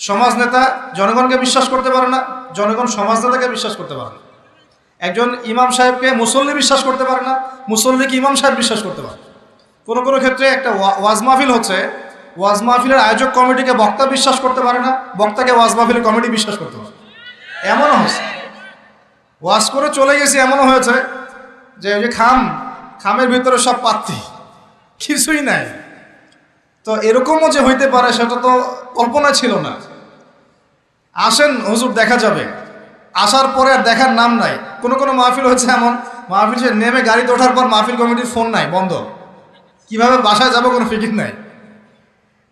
সমাজ নেতা জনগণকে বিশ্বাস করতে পারে না, জনগণ সমাজ নেতাকে বিশ্বাস করতে পারে না। একজন ইমাম সাহেবকে মুসল্লি বিশ্বাস করতে পারে না, মুসল্লিকে ইমাম সাহেব বিশ্বাস করতে পারে। কোনো কোনো ক্ষেত্রে একটা ওয়াজ মাহফিল হচ্ছে, ওয়াজ মাহফিলের আয়োজক কমিটিকে বক্তা বিশ্বাস করতে পারে না, বক্তাকে ওয়াজ মাহফিলের কমিটি বিশ্বাস করতে পারে। এমনও হচ্ছে, ওয়াজ করে চলে গেছি, এমনও হয়েছে যে ওই যে খামের ভিতরে সব পাত্তি, কিছুই নাই। তো এরকমও যে হইতে পারে সেটা তো কল্পনা ছিল না। আসেন হুজুর দেখা যাবে, আসার পরে আর দেখার নাম নাই। কোনো কোনো মাহফিল হচ্ছে এমন, মাহফিল সে নেমে গাড়িতে ওঠার পর মাহফিল কমিটির ফোন নাই, বন্ধ, কিভাবে বাসায় যাবো কোনো ফিকির নাই।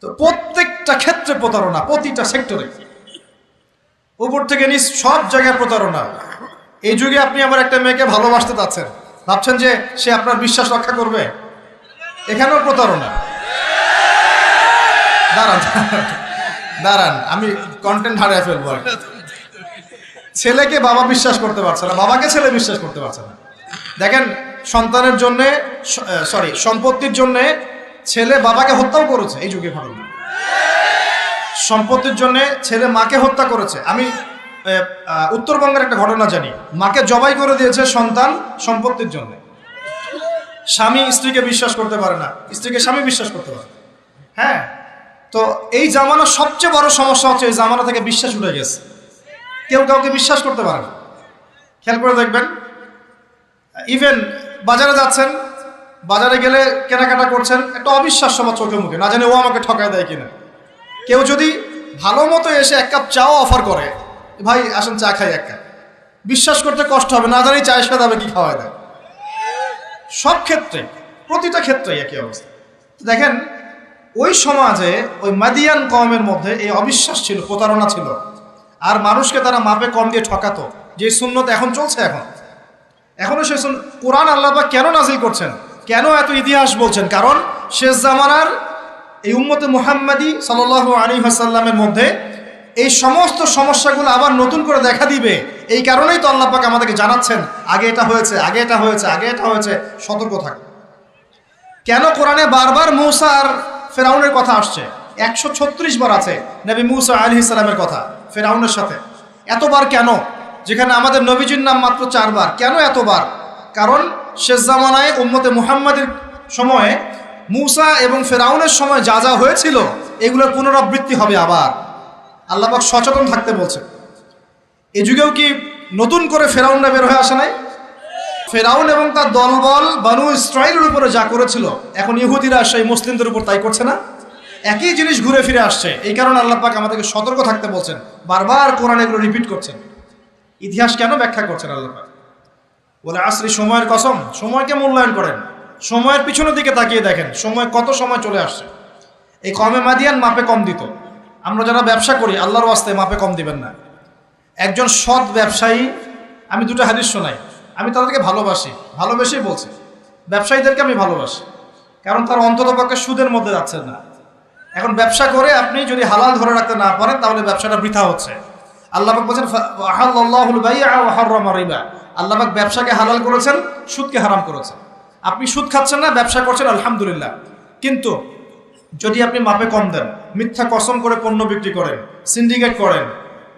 তো প্রত্যেকটা ক্ষেত্রে প্রতারণা, প্রতিটা সেক্টরে, উপর থেকে নিচ সব জায়গায় প্রতারণা। এই যুগে আপনি আবার একটা মেয়েকে ভালোবাসতে চাচ্ছেন, ভাবছেন যে সে আপনার বিশ্বাস রক্ষা করবে, এখানেও প্রতারণা। দাঁড়ান দাঁড়ান, আমি কন্টেন্ট হারিয়ে ফেলবো। ছেলেকে বাবা বিশ্বাস করতে পারছে না, বাবাকে ছেলে বিশ্বাস করতে পারছে না। দেখেন, সন্তানের জন্যে সম্পত্তির জন্যে ছেলে বাবাকে হত্যাও করেছে এই যুগে ঘটনা। সম্পত্তির জন্য ছেলে মাকে হত্যা করেছে। আমি উত্তরবঙ্গের একটা ঘটনা জানি, মাকে জবাই করে দিয়েছে সন্তান সম্পত্তির জন্য। স্বামী স্ত্রীকে বিশ্বাস করতে পারে না, স্ত্রীকে স্বামী বিশ্বাস করতে পারে। হ্যাঁ, তো এই জামানার সবচেয়ে বড় সমস্যা হচ্ছে এই জামানা থেকে বিশ্বাস উঠে গেছে, কেউ কাউকে বিশ্বাস করতে পারে না। খেয়াল করে দেখবেন, ইভেন বাজারে যাচ্ছেন, বাজারে গেলে কেনাকাটা করছেন, একটা অবিশ্বাস সবার চোখে মুখে, না জানে ও আমাকে ঠকায় দেয় কিনা। কেউ যদি ভালো মতো এসে এক কাপ চাও অফার করে, ভাই আসেন চা খাই এক কাপ, বিশ্বাস করতে কষ্ট হবে, না জানি চায়ের সাথে হবে কি খাওয়ায় দেয়। সব ক্ষেত্রে, প্রতিটা ক্ষেত্রেই একই অবস্থা। দেখেন, ওই সমাজে ওই মাদিয়ান কওমের মধ্যে এই অবিশ্বাস ছিল, প্রতারণা ছিল, আর মানুষকে তারা মাপে কম দিয়ে ঠকাতো। যে সুন্নত এখন চলছে, এখনো সে কোরআন আল্লাহ পাক কেন নাজিল করছেন, কেন এত ইতিহাস বলছেন? কারণ শেষ জামানার এই উম্মতে মুহাম্মাদি সাল্লাল্লাহু আলাইহি ওয়াসাল্লামের মধ্যে এই সমস্ত সমস্যাগুলো আবার নতুন করে দেখা দিবে। এই কারণেই তো আল্লাহ পাক আমাদেরকে জানাচ্ছেন, আগে এটা হয়েছে, আগে এটা হয়েছে, আগে এটা হয়েছে, সতর্ক থাক। কেন কোরআনে বারবার মূসা আর ফেরাউনের কথা আসছে? 136 বার আছে নবী মূসা আলাইহিস সালামের কথা ফেরাউনের সাথে। এতবার কেন, যেখানে আমাদের নবীজির নাম মাত্র 4 বার? কেন এতবার? কারণ শেষ জামানায় উম্মতে মুহাম্মাদের সময়ে মূসা এবং ফেরাউনের সময় যা যা হয়েছিল এগুলোর পুনরাবৃত্তি হবে আবার। আল্লাহ পাক সচেতন থাকতে বলছে। এই যুগেও কি নতুন করে ফেরাউনরা বের হয়ে আসে নাই? ফেরাউন এবং তার দলবল বানু ইসরাইলের উপরে যা করেছিল, এখন ইহুদিরা সেই মুসলিমদের উপর তাই করছে না? একই জিনিস ঘুরে ফিরে আসছে। এই কারণে আল্লাহ পাক আমাদেরকে সতর্ক থাকতে বলছেন, বারবার কোরআন এগুলো রিপিট করছেন। ইতিহাস কেন ব্যাখ্যা করছেন আল্লাহ পাক? বলে আসরি, সময়ের কসম, সময়কে মূল্যায়ন করেন, সময়ের পিছনের দিকে তাকিয়ে দেখেন সময় কত সময় চলে আসছে। এই কমে মাদিয়ান মাপে কম দিত। আমরা যারা ব্যবসা করি, আল্লাহর ওয়াস্তে মাপে কম দিবেন না। একজন সৎ ব্যবসায়ী, আমি দুটো হাদিস শোনাই, আমি তাদেরকে ভালোবেসেই বলছি, ব্যবসায়ীদেরকে আমি ভালোবাসি, কারণ তার অন্ততপক্ষে সুদের মধ্যে যাচ্ছেন না। এখন ব্যবসা করে আপনি যদি হালাল ধরে রাখতে না পারেন, তাহলে ব্যবসাটা বৃথা হচ্ছে। আল্লাহ পাক বলেছেন আহাল্লাহুল বাই'a ওয়া হাররামা রিবা, আল্লাহ পাক ব্যবসাকে হালাল করেছেন, সুদকে হারাম করেছেন। আপনি সুদ খাচ্ছেন না, ব্যবসা করছেন, আলহামদুলিল্লাহ। কিন্তু যদি আপনি মাপে কম দেন, মিথ্যা কসম করে পণ্য বিক্রি করেন, সিন্ডিকেট করেন,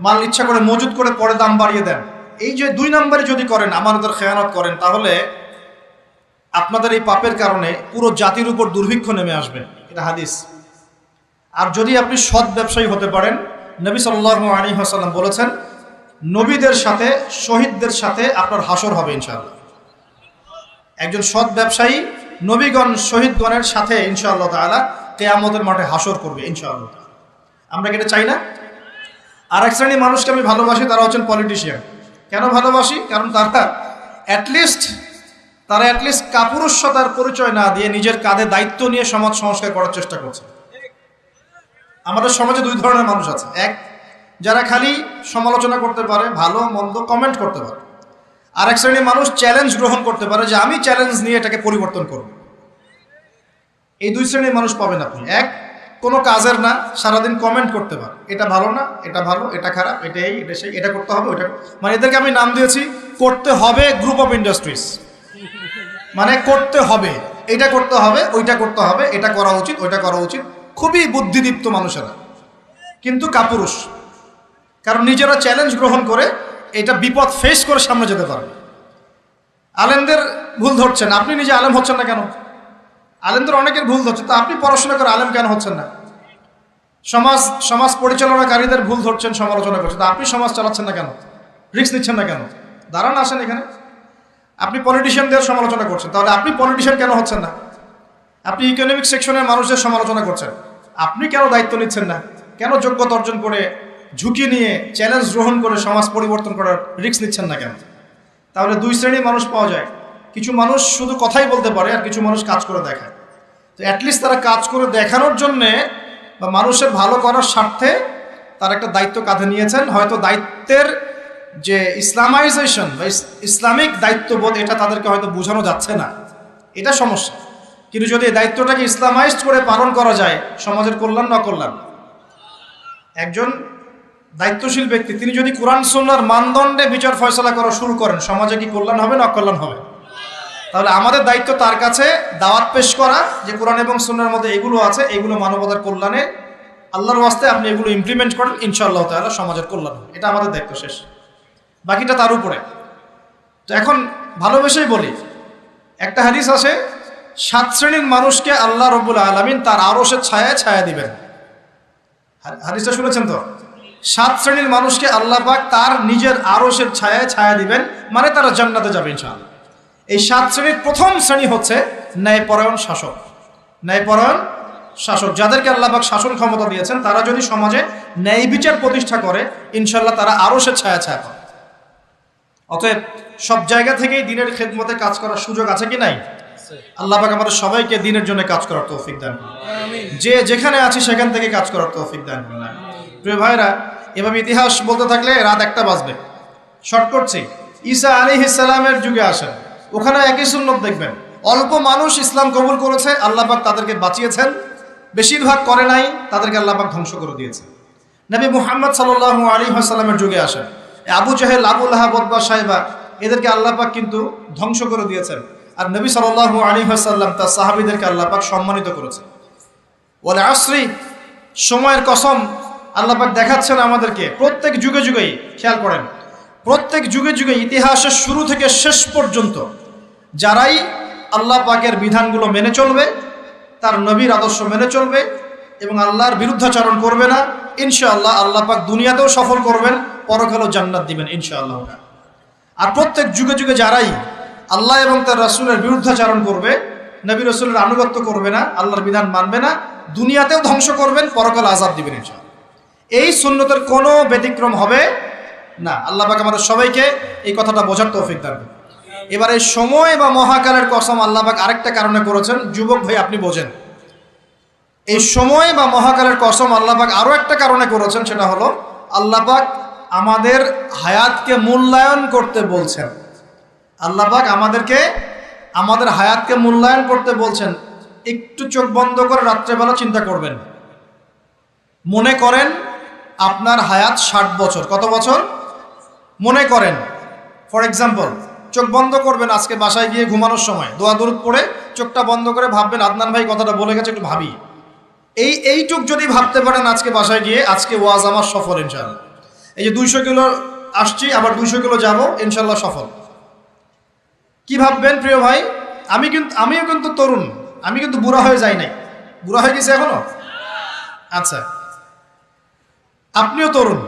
মাল ইচ্ছা করে মজুদ করে পরে দাম বাড়িয়ে দেন, এই যে 2 নম্বরে যদি করেন, আমানতের খেয়ানত করেন, তাহলে আপনাদের এই পাপের কারণে পুরো জাতির উপর দুর্ভিক্ষ নেমে আসবে, এটা হাদিস। আর যদি আপনি সৎ ব্যবসায়ী হতে পারেন, নবী সাল্লাল্লাহু আলাইহি ওয়াসাল্লাম বলেছেন, নবীদের সাথে, শহীদদের সাথে আপনার হাসর হবে ইনশাআল্লাহ। একজন সৎ ব্যবসায়ী নবীগণ শহীদগণের সাথে ইনশাআল্লাহ তাআলা কিয়ামতের মাঠে হাসর করবে ইনশাআল্লাহ। আমরা কি এটা চাই না? আর এক শ্রেণীর মানুষকে আমি ভালোবাসি, তারা হচ্ছেন পলিটিশিয়ান। কেন ভালোবাসি? কারণ তারা অ্যাটলিস্ট কাপুরুষতার পরিচয় না দিয়ে নিজের কাঁধে দায়িত্ব নিয়ে সমাজ সংস্কার করার চেষ্টা করছে। আমাদের সমাজে 2 ধরনের মানুষ আছে। এক, যারা খালি সমালোচনা করতে পারে, ভালো মন্দ কমেন্ট করতে পারে। আর এক শ্রেণীর মানুষ চ্যালেঞ্জ গ্রহণ করতে পারে, যে আমি চ্যালেঞ্জ নিয়ে এটাকে পরিবর্তন করব। এই 2 শ্রেণীর মানুষ পাবেন আপনি। এক, কোনো কাজের না, সারাদিন কমেন্ট করতে পারে, এটা ভালো না, এটা ভালো, এটা খারাপ, এটা এই, এটা সেই, এটা করতে হবে, ওইটা, মানে এদেরকে আমি নাম দিয়েছি করতে হবে গ্রুপ অফ ইন্ডাস্ট্রিজ। মানে করতে হবে, এটা করতে হবে, ওইটা করতে হবে, এটা করা উচিত, ওইটা করা উচিত। খুবই বুদ্ধিদীপ্ত মানুষেরা, কিন্তু কাপুরুষ। কারণ নিজেরা চ্যালেঞ্জ গ্রহণ করে এটা বিপদ ফেস করে সামনে যেতে পারে। আলেমদের ভুল ধরছেন, আপনি নিজে আলেম হচ্ছেন না কেন? আলেমদের অনেকের ভুল ধরছে, তা আপনি পড়াশোনা করে আলেম কেন হচ্ছেন না? সমাজ পরিচালনাকারীদের ভুল ধরছেন, সমালোচনা করছেন, তা আপনি সমাজ চালাচ্ছেন না কেন? রিস্ক নিচ্ছেন না কেন? দাঁড়ান, আসেন এখানে। আপনি পলিটিশিয়ানদের সমালোচনা করছেন, তাহলে আপনি পলিটিশিয়ান কেন হচ্ছেন না? আপনি ইকোনমিক সেকশনের মানুষদের সমালোচনা করছেন, আপনি কেন দায়িত্ব নিচ্ছেন না? কেন যোগ্যতা অর্জন করে, ঝুঁকি নিয়ে, চ্যালেঞ্জ গ্রহণ করে সমাজ পরিবর্তন করার রিস্ক নিচ্ছেন না কেন? তাহলে 2 শ্রেণীর মানুষ পাওয়া যায়। কিছু মানুষ শুধু কথাই বলতে পারে, আর কিছু মানুষ কাজ করে দেখায়। তো অ্যাটলিস্ট তারা কাজ করে দেখানোর জন্যে বা মানুষের ভালো করার স্বার্থে তারা একটা দায়িত্ব কাঁধে নিয়েছেন। হয়তো দায়িত্বের যে ইসলামাইজেশন বা ইসলামিক দায়িত্ববোধ, এটা তাদেরকে হয়তো বোঝানো যাচ্ছে না, এটা সমস্যা। কিন্তু যদি এই দায়িত্বটাকে ইসলামাইজড করে পালন করা যায়, সমাজের কল্যাণ না কল্যাণ? একজন দায়িত্বশীল ব্যক্তি তিনি যদি কোরআন সুন্নাহর মানদণ্ডে বিচার ফয়সালা করা শুরু করেন, সমাজে কি কল্যাণ হবে না অকল্যাণ হবে? তাহলে আমাদের দায়িত্ব তার কাছে দাওয়াত পেশ করা যে কোরআন এবং সুন্নাহর মধ্যে এগুলো আছে, এগুলো মানবতার কল্যাণে, আল্লাহর ওয়াস্তে আপনি এগুলো ইমপ্লিমেন্ট করেন, ইনশাআল্লাহ তাআলা সমাজের কল্যাণ হবে। এটা আমাদের দায়িত্ব, শেষ। বাকিটা তার উপরে। তো এখন ভালোবেসেই বলি, একটা হাদিস আছে, 7 শ্রেণীর মানুষকে আল্লাহ রাব্বুল আলামিন তার আরশের ছায়ায় ছায়া দিবেন। হাদিসটা শুনেছেন তো? 7 শ্রেণীর মানুষকে আল্লাহ পাক তার নিজের আরশের ছায়ায় ছায়া দিবেন, মানে তারা জান্নাতে যাবে ইনশাআল্লাহ। এই 7 শ্রেণীর প্রথম শ্রেণী হচ্ছে ন্যায়পরায়ণ শাসক। ন্যায়পরায়ণ শাসক, যাদেরকে আল্লাহ পাক শাসন ক্ষমতা দিয়েছেন, তারা যদি সমাজে ন্যায় বিচার প্রতিষ্ঠা করে, ইনশাআল্লাহ তারা আরশের ছায়া ছায়া পাবে। অতএব সব জায়গা থেকেই দিনের খেদমতে কাজ করার সুযোগ আছে কি নাই? আল্লাহ পাক আমাদের সবাইকে দিনের জন্য কাজ করার তৌফিক দান করুন। যে যেখানে আছি সেখান থেকে কাজ করার তৌফিক দান করুন। প্রিয় ভাইরা, এভাবে ইতিহাস বলতে থাকলে রাত 1টা বাজবে। শর্ট করছি, ঈসা আলাইহিস সালামের যুগে আসেন, ওখানে একই সুন্নত দেখবেন। অল্প মানুষ ইসলাম কবুল করেছে, আল্লাহ পাক তাদেরকে বাঁচিয়েছেন। বেশিরভাগ করে নাই, তাদেরকে আল্লাহ পাক ধ্বংস করে দিয়েছেন। নবী মুহাম্মদ সাল্লাল্লাহু আলাইহি ওয়াসাল্লামের যুগে আসেন, আবু জাহেল, আবু লাহাব, উতবা, শাইবা, এদেরকে আল্লাহ পাক কিন্তু ধ্বংস করে দিয়েছেন। আর নবী সাল্লাল্লাহু আলাইহি ওয়াসাল্লাম তার সাহাবীদেরকে আল্লাহ পাক সম্মানিত করেছেন। ওয়াল আসরি, সময়ের কসম, আল্লাহ পাক দেখাচ্ছেন আমাদেরকে প্রত্যেক যুগে যুগেই। খেয়াল করেন, প্রত্যেক যুগে যুগে ইতিহাসের শুরু থেকে শেষ পর্যন্ত যারাই আল্লাহ পাকের বিধানগুলো মেনে চলবে, তার নবীর আদর্শ মেনে চলবে এবং আল্লাহর বিরুদ্ধাচরণ করবে না, ইনশাআল্লাহ আল্লাহ পাক দুনিয়াতেও সফল করবেন, পরকালেও জান্নাত দিবেন ইনশাআল্লাহ। আর প্রত্যেক যুগে যুগে যারাই আল্লাহ এবং তার রাসূলের বিরুদ্ধাচরণ করবে, নবী রাসূলের আনুগত্য করবে না, আল্লাহর বিধান মানবে না, দুনিয়াতেও ধ্বংস করবেন, পরকালে আযাব দিবেন ইনশাআল্লাহ। এই সুন্নতের কোনো ব্যতিক্রম হবে না। আল্লাহ পাক আমাদের সবাইকে এই কথাটা বোঝার তৌফিক দান করুন। এবার এই সময় বা মহাকালের কসম আল্লাহ পাক আরেকটা কারণে করেছেন, যুবক ভাই আপনি বোঝেন। এই সময় বা মহাকালের কসম আল্লাহ পাক আরো একটা কারণে করেছেন, সেটা হলো আল্লাহ পাক আমাদের হায়াতকে মূল্যায়ন করতে বলছেন। আল্লাহ পাক আমাদেরকে আমাদের হায়াতকে মূল্যায়ন করতে বলছেন। একটু চোখ বন্ধ করে রাত্রেবেলা চিন্তা করবেন, মনে করেন আপনার হায়াত 60 বছর। কত বছর? মনে করেন, ফর এক্সাম্পল, চোখ বন্ধ করবেন, আজকে বাসায় গিয়ে ঘুমানোর সময় দোয়া দরুদ পড়ে চোখটা বন্ধ করে ভাববেন, আদনান ভাই কথাটা বলে গেছে, একটু ভাবি। এইটুক যদি ভাবতে পারেন আজকে বাসায় গিয়ে, আজকে ওয়াজ আমার সফল ইনশাআল্লাহ। এই যে 200 কিলো আসছি, আবার 200 কিলো যাবো, ইনশাআল্লাহ সফল। কি ভাববেন প্রিয় ভাই? আমিও কিন্তু তরুণ, আমি কিন্তু বুড়া হয়ে যাই নাই। বুড়া হয়ে গেছে এখনো? আচ্ছা, আপনিও তরুণ।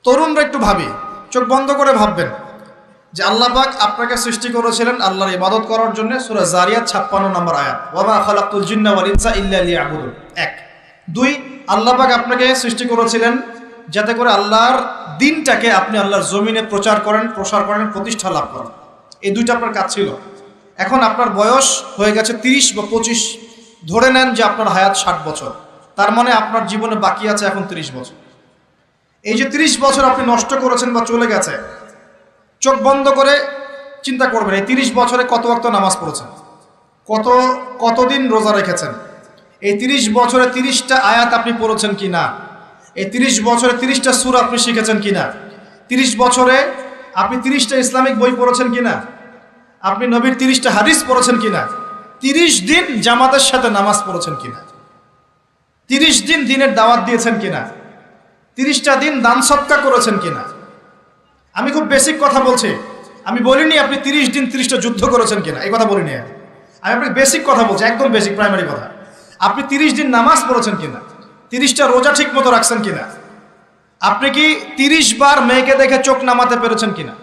তরুণরা একটু ভাবি, চোখ বন্ধ করে ভাববেন যে আল্লাহ পাক আপনাকে সৃষ্টি করেছিলেন আল্লাহর ইবাদত করার জন্য। সূরা জারিয়াত 56 নম্বর আয়াত, ওয়া মা খালাকতুল জিন্না ওয়াল ইনসা ইল্লা লিয়াবুদুন। 1 2 আল্লাহ পাক আপনাকে সৃষ্টি করেছিলেন যাতে করে আল্লাহর দিনটাকে আপনি আল্লাহর জমিনে প্রচার করেন, প্রসার করেন, প্রতিষ্ঠা লাভ করেন। এই দুইটা আপনার কাজ ছিল। এখন আপনার বয়স হয়ে গেছে 30 বা 25, ধরে নেন যে আপনার হায়াত 60 বছর, তার মানে আপনার জীবনে বাকি আছে এখন 30 বছর। এই যে 30 বছর আপনি নষ্ট করেছেন বা চলে গেছে, চোখ বন্ধ করে চিন্তা করবেন এই 30 বছরে কত ওয়াক্ত নামাজ পড়েছেন, কতদিন রোজা রেখেছেন, এই 30 বছরে 30টা আয়াত আপনি পড়েছেন কিনা, এই 30 বছরে 30টা সূরা আপনি শিখেছেন কিনা, 30 বছরে আপনি 30টা ইসলামিক বই পড়েছেন কিনা, আপনি নবীর 30টা হাদিস পড়েছেন কিনা, 30 দিন জামাতের সাথে নামাজ পড়েছেন কিনা, 30 দিন দিনের দাওয়াত দিয়েছেন কিনা, 30টা দিন দান সদকা করেছেন কিনা। আমি খুব বেসিক কথা বলছি, আমি বলিনি আপনি 30 দিন 30টা যুদ্ধ করেছেন কিনা, এই কথা বলিনি। আমি আপনাকে বেসিক কথা বলছি, একদম বেসিক প্রাইমারি কথা। আপনি 30 দিন নামাজ পড়েছেন কিনা, 30টা রোজা ঠিক মতো রাখছেন কিনা, আপনি কি 30 বার মেয়েকে দেখে চোখ নামাতে পেরেছেন কিনা,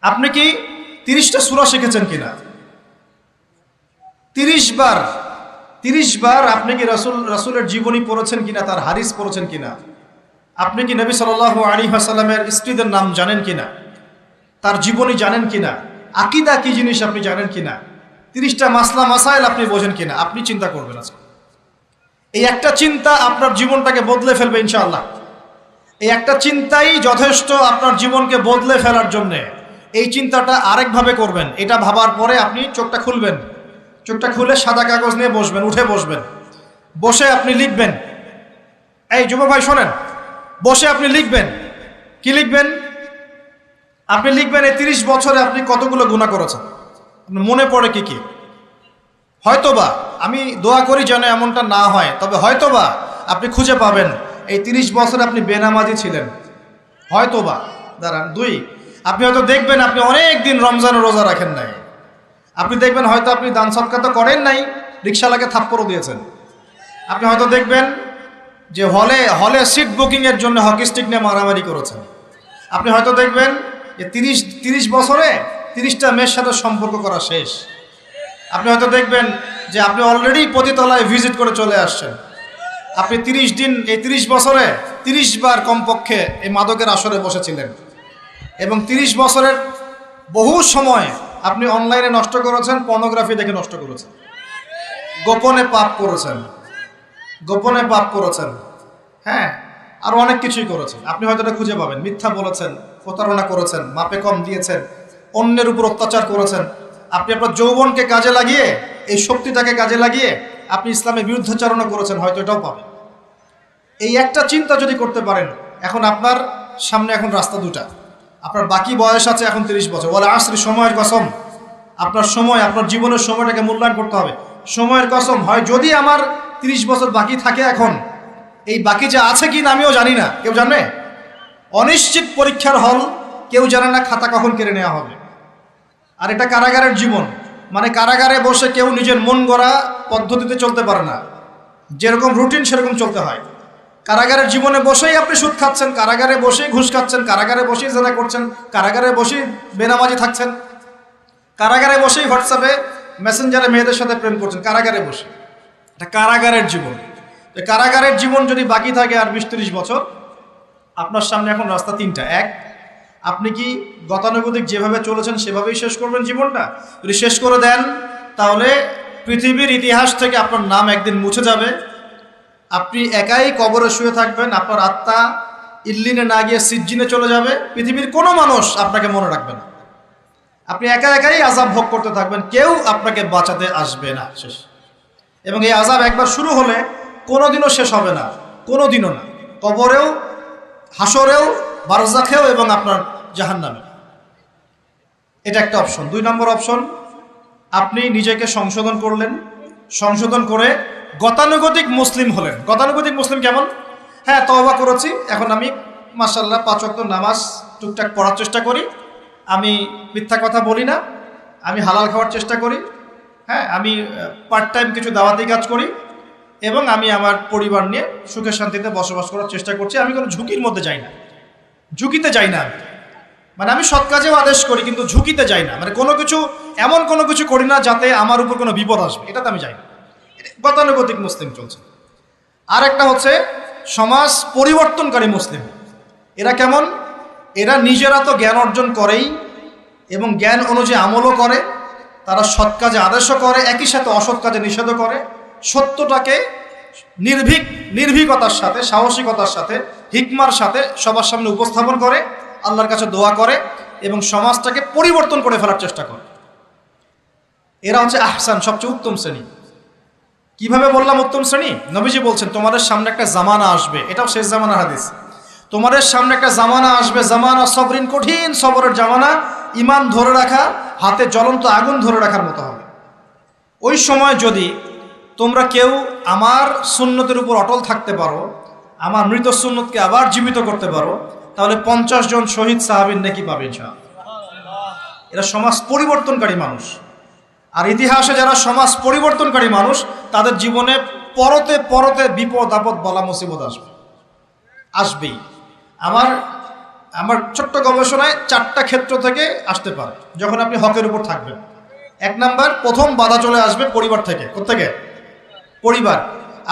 আপনি কি 30টা সূরা শিখেছেন কিনা, 30 বার আপনি কি রাসূলের জীবনী পড়েছেন কিনা, তার হাদিস পড়েছেন কিনা, আপনি কি নবী সাল্লাল্লাহু আলাইহি ওয়াসাল্লামের স্ত্রীদের নাম জানেন কিনা, তার জীবনী জানেন কিনা, আকীদা কি জিনিস আপনি জানেন কিনা, 30টা মাসলা মাসাইল আপনি বোঝেন কিনা। আপনি চিন্তা করবেন আজকে, এই একটা চিন্তা আপনার জীবনটাকে বদলে ফেলবে ইনশাআল্লাহ। এই একটা চিন্তাই যথেষ্ট আপনার জীবনকে বদলে ফেলার জন্যে। এই চিন্তাটা আরেকভাবে করবেন, এটা ভাবার পরে আপনি চোখটা খুলবেন, চোখটা খুলে সাদা কাগজ নিয়ে বসবেন, উঠে বসবেন, বসে আপনি লিখবেন। এই যুবক ভাই শোনেন, বসে আপনি লিখবেন। কি লিখবেন? আপনি লিখবেন এই 30 বছরে আপনি কতগুলো গুনাহ করেছেন, আপনার মনে পড়ে কি কি। হয়তোবা, আমি দোয়া করি যেন এমনটা না হয়, তবে হয়তোবা আপনি খুঁজে পাবেন এই 30 বছরে আপনি বেনামাজি ছিলেন, হয়তোবা। দাঁড়ান, 2, আপনি হয়তো দেখবেন আপনি অনেক দিন রমজানের রোজা রাখেন নাই। আপনি দেখবেন হয়তো আপনি দান সদকা তো করেন নাই, রিকশাওয়ালাকে থাপ্পড়ও দিয়েছেন। আপনি হয়তো দেখবেন যে হলে সিট বুকিংয়ের জন্য হকি স্টিক নিয়ে মারামারি করেছেন। আপনি হয়তো দেখবেন যে 30 বছরে 30টা মেয়ের সাথে সম্পর্ক করা শেষ। আপনি হয়তো দেখবেন যে আপনি অলরেডি পতিতলায় ভিজিট করে চলে আসছেন। আপনি 30 দিন, এই 30 বছরে 30 বার কমপক্ষে এই মাদকের আসরে বসেছিলেন, এবং 30 বছরের বহু সময় আপনি অনলাইনে নষ্ট করেছেন, পর্নোগ্রাফি দেখে নষ্ট করেছেন, গোপনে পাপ করেছেন, গোপনে পাপ করেছেন। হ্যাঁ, আর অনেক কিছুই করেছেন। আপনি হয়তো এটা খুঁজে পাবেন। মিথ্যা বলেছেন, প্রতারণা করেছেন, মাপে কম দিয়েছেন, অন্যের উপর অত্যাচার করেছেন। আপনি আপনার যৌবনকে কাজে লাগিয়ে, এই শক্তিটাকে কাজে লাগিয়ে আপনি ইসলামের বিরুদ্ধাচারণা করেছেন, হয়তো এটাও পাবেন। এই একটা চিন্তা যদি করতে পারেন, এখন আপনার সামনে এখন রাস্তা দুটা। আপনার বাকি বয়স আছে এখন 30 বছর। ওয়াল আসরি, সময়ের কসম। আপনার সময়, আপনার জীবনের সময়টাকে মূল্যায়ন করতে হবে। সময়ের কসম, হয় যদি আমার 30 বছর বাকি থাকে এখন, এই বাকি যে আছে কি না আমিও জানি না, কেউ জানে? অনিশ্চিত পরীক্ষার হল, কেউ জানে না খাতা কখন কেড়ে নেওয়া হবে। আর এটা কারাগারের জীবন, মানে কারাগারে বসে কেউ নিজের মন গড়া পদ্ধতিতে চলতে পারে না, যেরকম রুটিন সেরকম চলতে হয়। কারাগারের জীবনে বসেই আপনি সুদ খাচ্ছেন, কারাগারে বসেই ঘুষ খাচ্ছেন, কারাগারে বসেই জেনা করছেন, কারাগারে বসেই বেনামাজি থাকছেন, কারাগারে বসেই হোয়াটসঅ্যাপে মেসেঞ্জারে মেয়েদের সাথে প্রেম করছেন, কারাগারে বসে। এটা কারাগারের জীবন। কারাগারের জীবন যদি বাকি থাকে আর 20-30 বছর, আপনার সামনে এখন রাস্তা 3টা। 1, আপনি কি গতানুগতিক যেভাবে চলেছেন সেভাবেই শেষ করবেন জীবনটা? যদি শেষ করে দেন, তাহলে পৃথিবীর ইতিহাস থেকে আপনার নাম একদিন মুছে যাবে। আপনি একাই কবরে শুয়ে থাকবেন, আপনার আত্মা ইল্লিনে না গিয়ে সিজ্জিনে চলে যাবে। পৃথিবীর কোনো মানুষ আপনাকে মনে রাখবে না। আপনি একা একাই আযাব ভোগ করতে থাকবেন, কেউ আপনাকে বাঁচাতে আসবে না। শেষ। এবং এই আযাব একবার শুরু হলে কোনোদিনও শেষ হবে না, কোনোদিনও না। কবরেও, হাসরেও, বারজাখেও, এবং আপনার জাহান্নামে। এটা একটা অপশন। 2 নম্বর অপশন, আপনি নিজেকে সংশোধন করলেন, সংশোধন করে গতানুগতিক মুসলিম হলেন। গতানুগতিক মুসলিম কেমন? হ্যাঁ, তওবা করেছি, এখন আমি মাশাআল্লাহ 5 ওয়াক্ত নামাজ টুকটাক পড়ার চেষ্টা করি, আমি মিথ্যা কথা বলি না, আমি হালাল খাওয়ার চেষ্টা করি, হ্যাঁ, আমি পার্ট টাইম কিছু দাওয়াতি কাজ করি, এবং আমি আমার পরিবার নিয়ে সুখে শান্তিতে বসবাস করার চেষ্টা করছি। আমি কোনো ঝুঁকির মধ্যে যাই না, ঝুঁকিতে যাই না। মানে আমি সৎ কাজেও আদেশ করি, কিন্তু ঝুঁকিতে যাই না। মানে কোনো কিছু, এমন কোনো কিছু করি না যাতে আমার উপর কোনো বিপদ আসবে, এটাতে আমি যাই না। গতানুগতিক মুসলিম চলছে। আর একটা হচ্ছে সমাজ পরিবর্তনকারী মুসলিম। এরা কেমন? এরা নিজেরা তো জ্ঞান অর্জন করেই, এবং জ্ঞান অনুযায়ী আমলও করে, তারা সৎ কাজে আদেশও করে, একই সাথে অসৎ কাজে নিষেধও করে। সত্যটাকে নির্ভীকতার সাথে, সাহসিকতার সাথে, হিকমার সাথে সবার সামনে উপস্থাপন করে, আল্লাহর কাছে দোয়া করে, এবং সমাজটাকে পরিবর্তন করে ফেলার চেষ্টা করে। এরা হচ্ছে আহসান, সবচেয়ে উত্তম শ্রেণী। কিভাবে বললাম উত্তম শ্রেণী? নবীজি বলছেন তোমাদের সামনে একটা জামানা আসবে, এটাও শেষ জামানার হাদিস। তোমাদের সামনে একটা জামানা আসবে, জামানা সবরিন, কঠিন সবরের জামানা। ঈমান ধরে রাখা হাতে জ্বলন্ত আগুন ধরে রাখার মতো হবে। ওই সময় যদি তোমরা কেউ আমার সুন্নতের উপর অটল থাকতে পারো, আমার মৃত সুন্নতকে আবার জীবিত করতে পারো, তাহলে 50 জন শহীদ সাহাবীর নেকি পাবে ইনশাআল্লাহ। এরা সমাজ পরিবর্তনকারী মানুষ। আর ইতিহাসে যারা সমাজ পরিবর্তনকারী মানুষ, তাদের জীবনে পরতে পরতে বিপদ আপদ বলা মুসিবত আসবেই। আমার ছোট্ট গবেষণায় 4টা ক্ষেত্র থেকে আসতে পারে যখন আপনি হকের উপর থাকবেন। 1 নাম্বার, প্রথম বাধা চলে আসবে পরিবার থেকে। কোত্থেকে? পরিবার।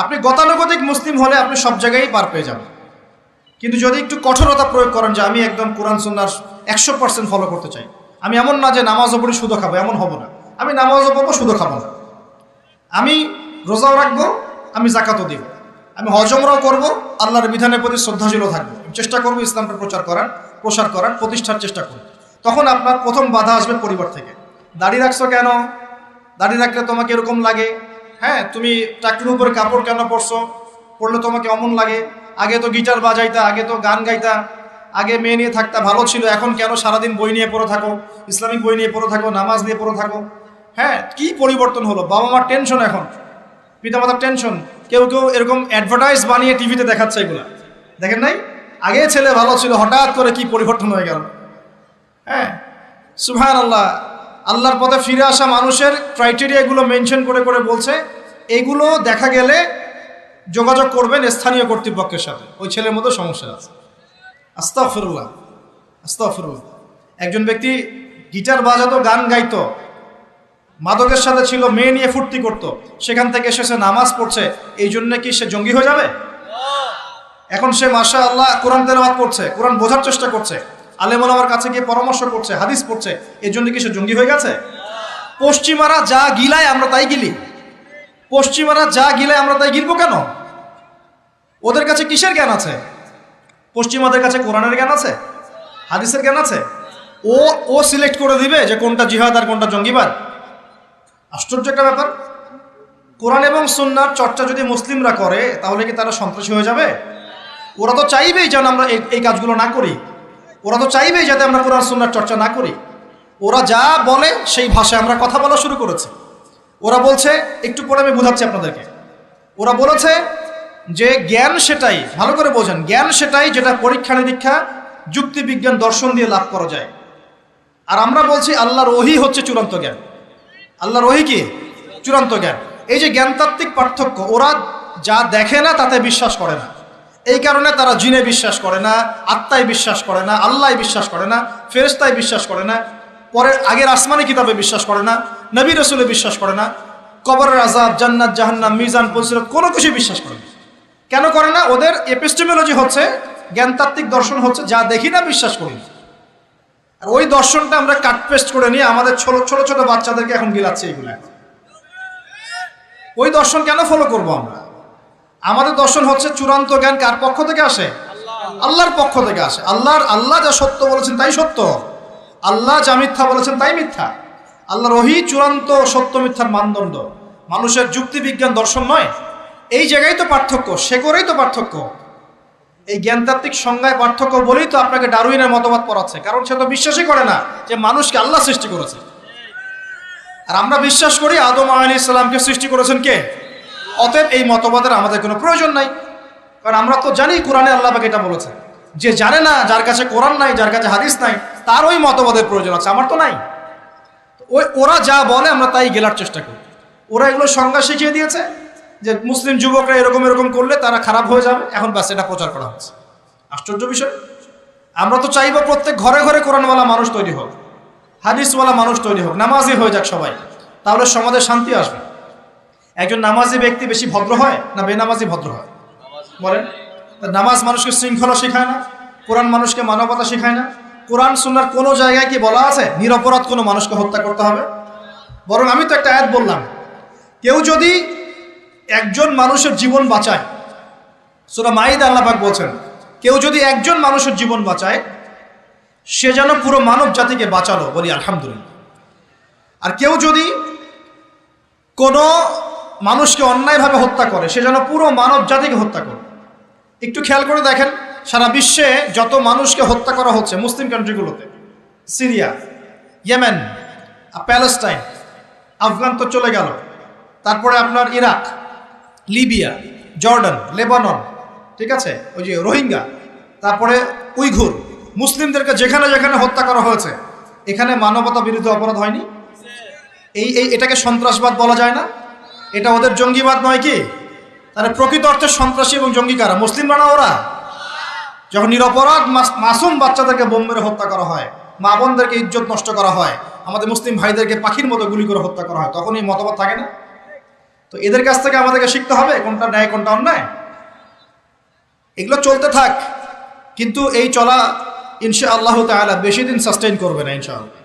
আপনি গতানুগতিক মুসলিম হলে আপনি সব জায়গায় পার পেয়ে যাবেন, কিন্তু যদি একটু কঠোরতা প্রয়োগ করেন যে আমি একদম কোরআন সুন্নাহর 100% ফলো করতে চাই, আমি এমন না যে নামাজও পড়ি সুদও খাবো, এমন হব না। আমি নামাজও পড়বো, সুদও খাবো না, আমি রোজাও রাখবো, আমি যাকাতও দিব, আমি হজ উমরাও করবো, আল্লাহর বিধানের প্রতি শ্রদ্ধাশীলও থাকবো, চেষ্টা করবো ইসলামটা প্রসার করার প্রতিষ্ঠার চেষ্টা করবো। তখন আপনার প্রথম বাধা আসবে পরিবার থেকে। দাড়ি রাখছো কেন? দাড়ি রাখলে তোমাকে এরকম লাগে, হ্যাঁ তুমি টাকটির উপরে কাপড় কেন পরছো, পরলে তোমাকে অমন লাগে, আগে তো গিটার বাজাইতা, আগে তো গান গাইতা, আগে মেয়ে নিয়ে থাকতা ভালো ছিল, এখন কেন সারাদিন বই নিয়ে পড়ে থাকো, ইসলামিক বই নিয়ে পড়ে থাকো, নামাজ নিয়ে পড়ে থাকো। হ্যাঁ, কি পরিবর্তন হলো, বাবা মার টেনশন, এখন পিতামাতার টেনশন। কেউ কেউ এরকম অ্যাডভার্টাইজ বানিয়ে টিভিতে দেখাচ্ছে, এগুলা দেখেন নাই? আগে ছেলে ভালো ছিল, হঠাৎ করে কি পরিবর্তন হয়ে গেল। হ্যাঁ, সুবহানাল্লাহ। আল্লাহর পথে ফিরে আসা মানুষের ক্রাইটেরিয়া এগুলো মেনশন করে করে বলছে, এগুলো দেখা গেলে যোগাযোগ করবেন স্থানীয় কর্তৃপক্ষের সাথে, ওই ছেলের মধ্যে সমস্যা আছে। আস্তাগফিরুল্লাহ, আস্তাগফিরুল্লাহ। একজন ব্যক্তি গিটার বাজাতো, গান গাইতো, মাদকের সাথে ছিল, মেয়ে নিয়ে ফুর্তি করতো, সেখান থেকে এসেছে নামাজ পড়ছে, এই জন্য কি সে জঙ্গি হয়ে যাবে? এখন সে মাশাআল্লাহ কোরআন তেলাওয়াত করছে, কোরআন বোঝার চেষ্টা করছে, আলেম ওলামার কাছে গিয়ে পরামর্শ করছে, হাদিস পড়ছে, এই জন্য কি সে জঙ্গি হয়ে গেছে? পশ্চিমারা যা গিলায় আমরা তাই গিলি, পশ্চিমারা যা গিলায় আমরা তাই গিলবো কেন? ওদের কাছে কিসের জ্ঞান আছে? পশ্চিমাদের কাছে কোরআনের জ্ঞান আছে, হাদিসের জ্ঞান আছে। ও সিলেক্ট করে দিবে যে কোনটা জিহাদ আর কোনটা জঙ্গিবাদ। আশ্চর্য একটা ব্যাপার। কোরআন এবং সুন্নাহর চর্চা যদি মুসলিমরা করে, তাহলে কি তারা সন্ত্রাসী হয়ে যাবে? ওরা তো চাইবেই যেন আমরা এই কাজগুলো না করি, ওরা তো চাইবেই যাতে আমরা কোরআন সুন্নাহর চর্চা না করি। ওরা যা বলে সেই ভাষায় আমরা কথা বলা শুরু করেছি। ওরা বলছে, একটু পরে আমি বোঝাচ্ছি আপনাদেরকে, ওরা বলেছে যে জ্ঞান সেটাই, ভালো করে বোঝেন, জ্ঞান সেটাই যেটা পরীক্ষা নিরীক্ষা, যুক্তি বিজ্ঞান, দর্শন দিয়ে লাভ করা যায়। আর আমরা বলছি আল্লাহর ওহী হচ্ছে চূড়ান্ত জ্ঞান। আল্লাহর ওহী কি? চূড়ান্ত জ্ঞান। এই যে জ্ঞানতাত্ত্বিক পার্থক্য, ওরা যা দেখে না তাতে বিশ্বাস করে না, এই কারণে তারা জিনে বিশ্বাস করে না, আত্মায় বিশ্বাস করে না, আল্লাহ বিশ্বাস করে না, ফেরেশতায় বিশ্বাস করে না, পরের আগের আসমানি কিতাবে বিশ্বাস করে না, নবী রাসূলে বিশ্বাস করে না, কবরের আযাব, জান্নাত জাহান্নাম, মিজান, ফজিলত কোনো কিছু বিশ্বাস করে না। কেন করে না? ওদের এপিস্টেমোলজি হচ্ছে, জ্ঞানতাত্ত্বিক দর্শন হচ্ছে যা দেখি না বিশ্বাস করি না। আর ওই দর্শনটা আমরা কাট পেস্ট করে নিয়ে আমাদের ছোট ছোট বাচ্চাদেরকে এখন গিলাচ্ছে এইগুলো। ওই দর্শন কেন ফলো করব আমরা? আমাদের দর্শন হচ্ছে চূড়ান্ত জ্ঞান কার পক্ষ থেকে আসে? আল্লাহর পক্ষ থেকে আসে। আল্লাহ যা সত্য বলেছেন তাই সত্য, আল্লাহ যা মিথ্যা বলেছেন তাই মিথ্যা। আল্লাহর ওহী চূড়ান্ত সত্য মিথ্যার মানদণ্ড, মানুষের যুক্তি বিজ্ঞান দর্শন নয়। এই জায়গায় তো পার্থক্য, সে করেই তো পার্থক্য। এই জ্ঞানতাত্ত্বিক সংজ্ঞায় পার্থক্য বলেই তো আপনাকে ডারউইনের মতবাদ পড়াচ্ছে, কারণ সে তো বিশ্বাসই করে না যে মানুষকে আল্লাহ সৃষ্টি করেছে। আর আমরা বিশ্বাস করি আদম আলাইহিস সালামকে সৃষ্টি করেছেন কে? অতএব এই মতবাদের আমাদের কোনো প্রয়োজন নাই, কারণ আমরা তো জানি কোরআনে আল্লাহ পাক এটা বলেছে। যে জানে না, যার কাছে কোরআন নাই, যার কাছে হাদিস নাই, তার ওই মতবাদের প্রয়োজন আছে, আমার তো নাই। ওরা যা বলে আমরা তাই গেলার চেষ্টা করি। ওরা এগুলো সংজ্ঞা শিখিয়ে দিয়েছে যে মুসলিম যুবকরা এরকম এরকম করলে তারা খারাপ হয়ে যাবে, এখন ব্যাস এটা প্রচার করা হচ্ছে। আশ্চর্য বিষয়। আমরা তো চাইবো প্রত্যেক ঘরে ঘরে কোরআনওয়ালা মানুষ তৈরি হোক, হাদিসওয়ালা মানুষ তৈরি হোক, নামাজি হয়ে যাক সবাই, তাহলে সমাজে শান্তি আসবে। একজন নামাজি ব্যক্তি বেশি ভদ্র হয় না বেনামাজি ভদ্র হয়? বলেন। নামাজ মানুষকে শৃঙ্খলা শেখায় না, কোরআন মানুষকে মানবতা শেখায় না। কোরআন সুন্নাহর কোনো জায়গায় কি বলা আছে নিরপরাধ কোনো মানুষকে হত্যা করতে হবে? বরং আমি তো একটা আয়াত বললাম, কেউ যদি একজন মানুষের জীবন বাঁচায়, সূরা মাইদা আল্লাহ পাক বলছেন, কেউ যদি একজন মানুষের জীবন বাঁচায়, সে যেন পুরো মানব জাতিকে বাঁচালো, বলি আলহামদুলিল্লাহ। আর কেউ যদি কোনো মানুষকে অন্যায়ভাবে হত্যা করে, সে যেন পুরো মানব জাতিকে হত্যা করে। একটু খেয়াল করে দেখেন, সারা বিশ্বে যত মানুষকে হত্যা করা হচ্ছে মুসলিম কান্ট্রিগুলোতে, সিরিয়া, ইয়েমেন, প্যালেস্টাইন, আফগান তো চলে গেল, তারপরে আপনার ইরাক, লিবিয়া, জর্ডান, লেবানন, ঠিক আছে, ওই যে রোহিঙ্গা, তারপরে উইঘুর, মুসলিমদেরকে যেখানে যেখানে হত্যা করা হয়েছে, এখানে মানবতা বিরোধী অপরাধ হয়নি? এটাকে সন্ত্রাসবাদ বলা যায় না? এটা ওদের জঙ্গিবাদ নয় কি? তাহলে প্রকৃত অর্থে সন্ত্রাসী এবং জঙ্গি কারা? মুসলিমরা না ওরা? যখন নিরপরাধ মাসুম বাচ্চাদেরকে বোম মেরে হত্যা করা হয়, মা বোনদেরকে ইজ্জত নষ্ট করা হয়, আমাদের মুসলিম ভাইদেরকে পাখির মতো গুলি করে হত্যা করা হয়, তখন এই মতবাদ থাকে না? তো এদের কাছ থেকে আমাদেরকে শিখতে হবে কোনটা ন্যায় কোনটা অন্যায়। এগুলো চলতে থাক, কিন্তু এই চলা ইনশাআল্লাহ তাআলা বেশি দিন সাস্টেইন করবে না ইনশাআল্লাহ।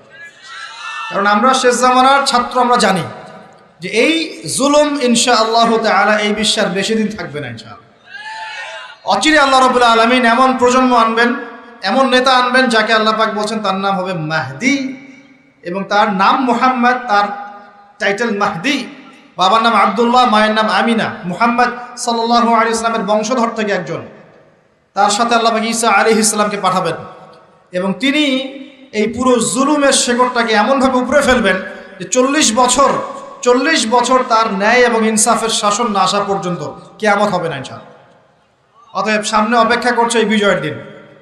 কারণ আমরা শেষ জামানার ছাত্র, আমরা জানি যে এই জুলুম ইনশাআল্লাহ তাআলা এই বিশ্বের বেশি দিন থাকবে না ইনশাআল্লাহ। অচিরে আল্লাহ রাব্বুল আলামিন এমন প্রজন্ম আনবেন, এমন নেতা আনবেন যাকে আল্লাহ পাক বলছেন তার নাম হবে মাহদি, এবং তার নাম মুহাম্মদ, তার টাইটেল মাহদি, বাবার নাম আব্দুল্লাহ, মায়ের নাম আমিনা, মুহাম্মদ সাল্লাল্লাহু আলাইহি ওয়াসাল্লামের বংশধর থেকে একজন। তার সাথে আল্লাহ পাক ঈসা আলাইহিস সালামকে পাঠাবেন এবং তিনি এই পুরো জুলুমের শেকড়টাকে এমনভাবে উপরে ফেলবেন যে 40 বছর তার ন্যায় এবং ইনসাফের শাসন না আসা পর্যন্ত কিয়ামত হবে না ইনশাআল্লাহ। অতএব সামনে অপেক্ষা করছে এই বিজয়ের দিন।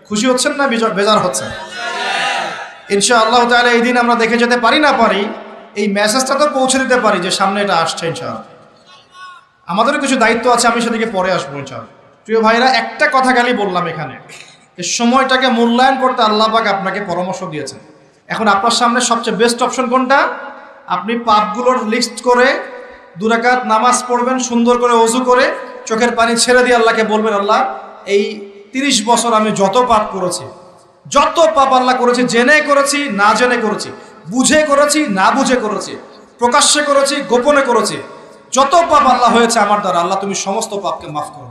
খুশি হচ্ছেন না বেজার হচ্ছেন? ইনশাআল্লাহ তাআলা এই দিন আমরা দেখে যেতে পারি না পারি, এই মেসেজটা তো পৌঁছে দিতে পারি যে সামনে এটা আসছে ইনশাআল্লাহ। আমাদেরও কিছু দায়িত্ব আছে, আমি সেদিকে পরে আসবো ইনশাআল্লাহ। প্রিয় ভাইরা, একটা কথা খালি বললাম এখানে, এই সময়টাকে মূল্যায়ন করতে আল্লাহ পাক আপনাকে পরামর্শ দিয়েছেন। এখন আপনার সামনে সবচেয়ে বেস্ট অপশন কোনটা? আপনি পাপগুলোর লিস্ট করে 2 রাকাত নামাজ পড়বেন, সুন্দর করে ওযু করে চোখের পানি ছেড়ে দিয়ে আল্লাহকে বলবেন, আল্লাহ এই 30 বছর আমি যত পাপ করেছি, যত পাপ আল্লাহ করেছি, জেনে করেছি না জেনে করেছি, বুঝে করেছি না বুঝে করেছি, প্রকাশ্যে করেছি গোপনে করেছি, যত পাপ আল্লাহ হয়েছে আমার দ্বারা, আল্লাহ তুমি সমস্ত পাপকে মাফ করো।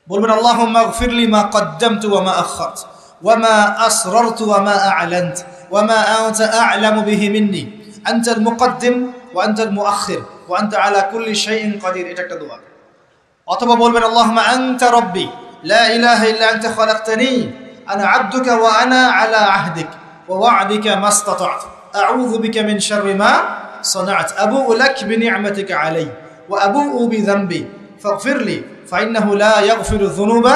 বলবেন আল্লাহুম্মা গফিরলি মা কদ্দামতু ওয়া মা আখারতু ওয়া মা আসরারতু ওয়া মা আ'লানতু ওয়া মা আনতা আ'লামু বিহি মিন্নি আনতাল মুকদ্দিম ওয়া আনতাল মুআখির ওয়া আনতা আলা কুল্লি শাইইন কাদির। এটা একটা দোয়া। অথবা বলবেন আল্লাহুম্মা আনতা রাব্বি লা ইলাহা ইল্লা আনতা খালাকতানি আনা আবদুকা ওয়া আনা আলা আহদিক ওয়া ওয়া'দিকা মাস্তাতা'তু আউযু বিকা মিন শাররি মা সানা'তু আবু'ু লাক বিনি'মাতিকা আলাইয়া ওয়া আবু'ু বিযানবি ফাগফিরলি ফাইন্নাহু লা ইয়াগফিরু যুনুবা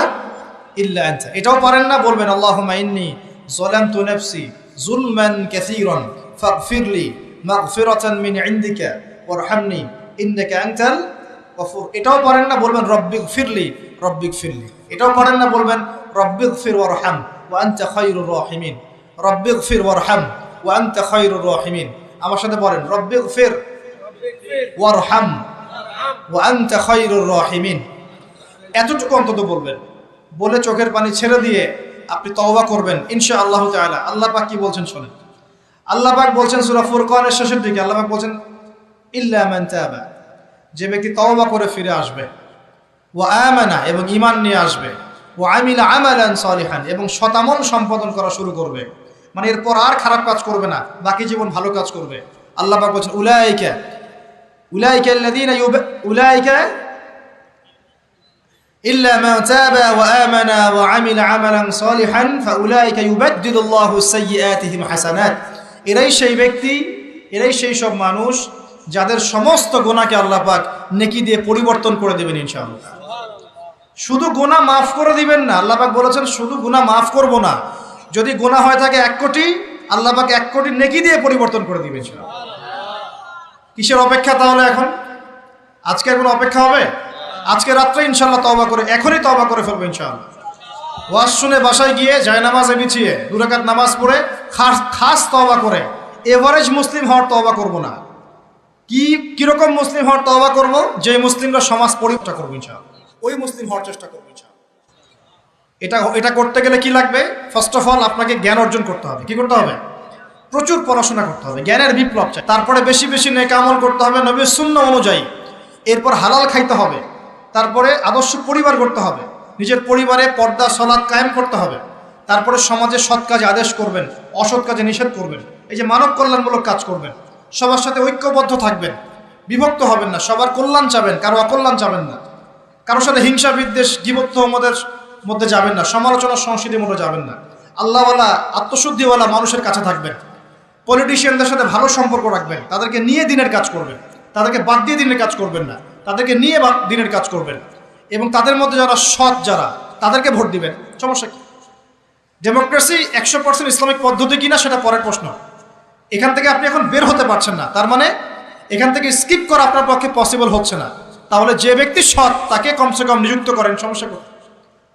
ইল্লা আনতা। এটাও পারেন না? বলবেন আল্লাহুম্মা ইন্নী যালামতু নাফসি যুলমান কাসীরান ফাগফিরলি মাগফিরাতান মিন ইনদিকা ওয়ারহামনি ইন্নাকা আনতাল গফুর। এটাও পারেন না? বলবেন রব্বিগফিরলি রব্বিগফিরলি। এটাও পারেন না? বলবেন রব্বিগফির ওয়ারহাম ওয়া আনতা খায়রুর রাহিমিন। রব্বিগফির ওয়ারহাম ওয়া আনতা খায়রুর রাহিমিন। আমার সাথে বলেন রব্বিগফির ওয়ারহাম ওয়া আনতা খায়রুর রাহিমিন। এতটুকু অন্তত বলবেন, বলে চোখের পানি ছেড়ে দিয়ে আপনি তওবা করবেন ইনশাআল্লাহ তাআলা। আল্লাহ পাক কি বলছেন শোনেন। আল্লাহ পাক বলছেন সূরা ফুরকানের শেষের দিকে, আল্লাহ পাক বলছেন ইল্লা মান তাবা, যে ব্যক্তি তওবা করে ফিরে আসবে, ওয়া আমানা এবং ঈমান নিয়ে আসবে, ওয়া আমিলা আমালান সালিহান এবং সতামল সম্পাদন করা শুরু করবে, মানে এরপর আর খারাপ কাজ করবে না, বাকি জীবন ভালো কাজ করবে। আল্লাহ পাক বলছেন উলাইকা আল্লাযীনা উলাইকা ইল্লা মান তাবা ওয়া আমানা ওয়া আমিলা আমালান সালিহান ফাউলাইকা ইউবাদদিলুল্লাহু সাইয়্যাতিহিম হাসানাত। এরাই সেই ব্যক্তি, এরাই সেই সব মানুষ যাদের সমস্ত গুনাহকে আল্লাহ পাক নেকি দিয়ে পরিবর্তন করে দেবেন ইনশাআল্লাহ। শুধু গুনাহ মাফ করে দিবেন না, আল্লাহ পাক বলেছেন শুধু গুনাহ মাফ করব না, যদি গুনাহ হয় থাকে 1 কোটি, আল্লাহ পাক 1 কোটি নেকি দিয়ে পরিবর্তন করে দিবেন ইনশাআল্লাহ। কিসের অপেক্ষা তাহলে? এখন আজকে কোনো অপেক্ষা হবে? আজকে রাত্রে ইনশাআল্লাহ তওবা করে, এখনই তওবা করে ফেলবো ইনশাআল্লাহ। ওয়াজ শুনে বাসায় গিয়ে জায়নামাজে বিছিয়ে 2 রাকাত নামাজ পড়ে খাস তওবা করে, এভারেজ মুসলিম হওয়ার তওবা করব না। কিরকম মুসলিম হওয়ার তওবা করব? যে মুসলিমরা সমাজ পরিবর্তন করবো ইনশাআল্লাহ, ওই মুসলিম হওয়ার চেষ্টা করবো ইনশাআল্লাহ। এটা করতে গেলে কি লাগবে? ফার্স্ট অফ অল আপনাকে জ্ঞান অর্জন করতে হবে। কি করতে হবে? প্রচুর পড়াশোনা করতে হবে, জ্ঞানের বিপ্লব চাই। তারপরে বেশি বেশি নেক আমল করতে হবে নবীর সুন্নাহ অনুযায়ী। এরপর হালাল খাইতে হবে। তারপরে আদর্শ পরিবার করতে হবে, নিজের পরিবারে পর্দা সালাত কায়েম করতে হবে। তারপরে সমাজে সৎ কাজে আদেশ করবেন, অসৎ কাজে নিষেধ করবেন। এই যে মানব কল্যাণমূলক কাজ করবেন, সবার সাথে ঐক্যবদ্ধ থাকবেন, বিভক্ত হবেন না, সবার কল্যাণ চাবেন, কারো অকল্যাণ চাবেন না, কারোর সাথে হিংসা বিদ্বেষ গীবত তোমাদের মধ্যে যাবেন না, সমালোচনা সংস্কৃতির মধ্যে যাবেন না, আল্লাহওয়ালা আত্মশুদ্ধিওয়ালা মানুষের কাছে থাকবেন, পলিটিশিয়ানদের সাথে ভালো সম্পর্ক রাখবেন, তাদেরকে নিয়ে দিনের কাজ করবেন, তাদেরকে বাদ দিয়ে দিনের কাজ করবেন না, তাদেরকে নিয়ে দিনের কাজ করবেন, এবং তাদের মধ্যে যারা সৎ যারা তাদেরকে ভোট দিবেন। সমস্যা কি? ডেমোক্রেসি 100% ইসলামিক পদ্ধতি কিনা সেটা পরের প্রশ্ন। এখান থেকে আপনি এখন বের হতে পারছেন না, তার মানে এখান থেকে স্কিপ করা আপনার পক্ষে পসিবল হচ্ছে না। তাহলে যে ব্যক্তি সৎ তাকে কমসে কম নিযুক্ত করেন, সমস্যা কি?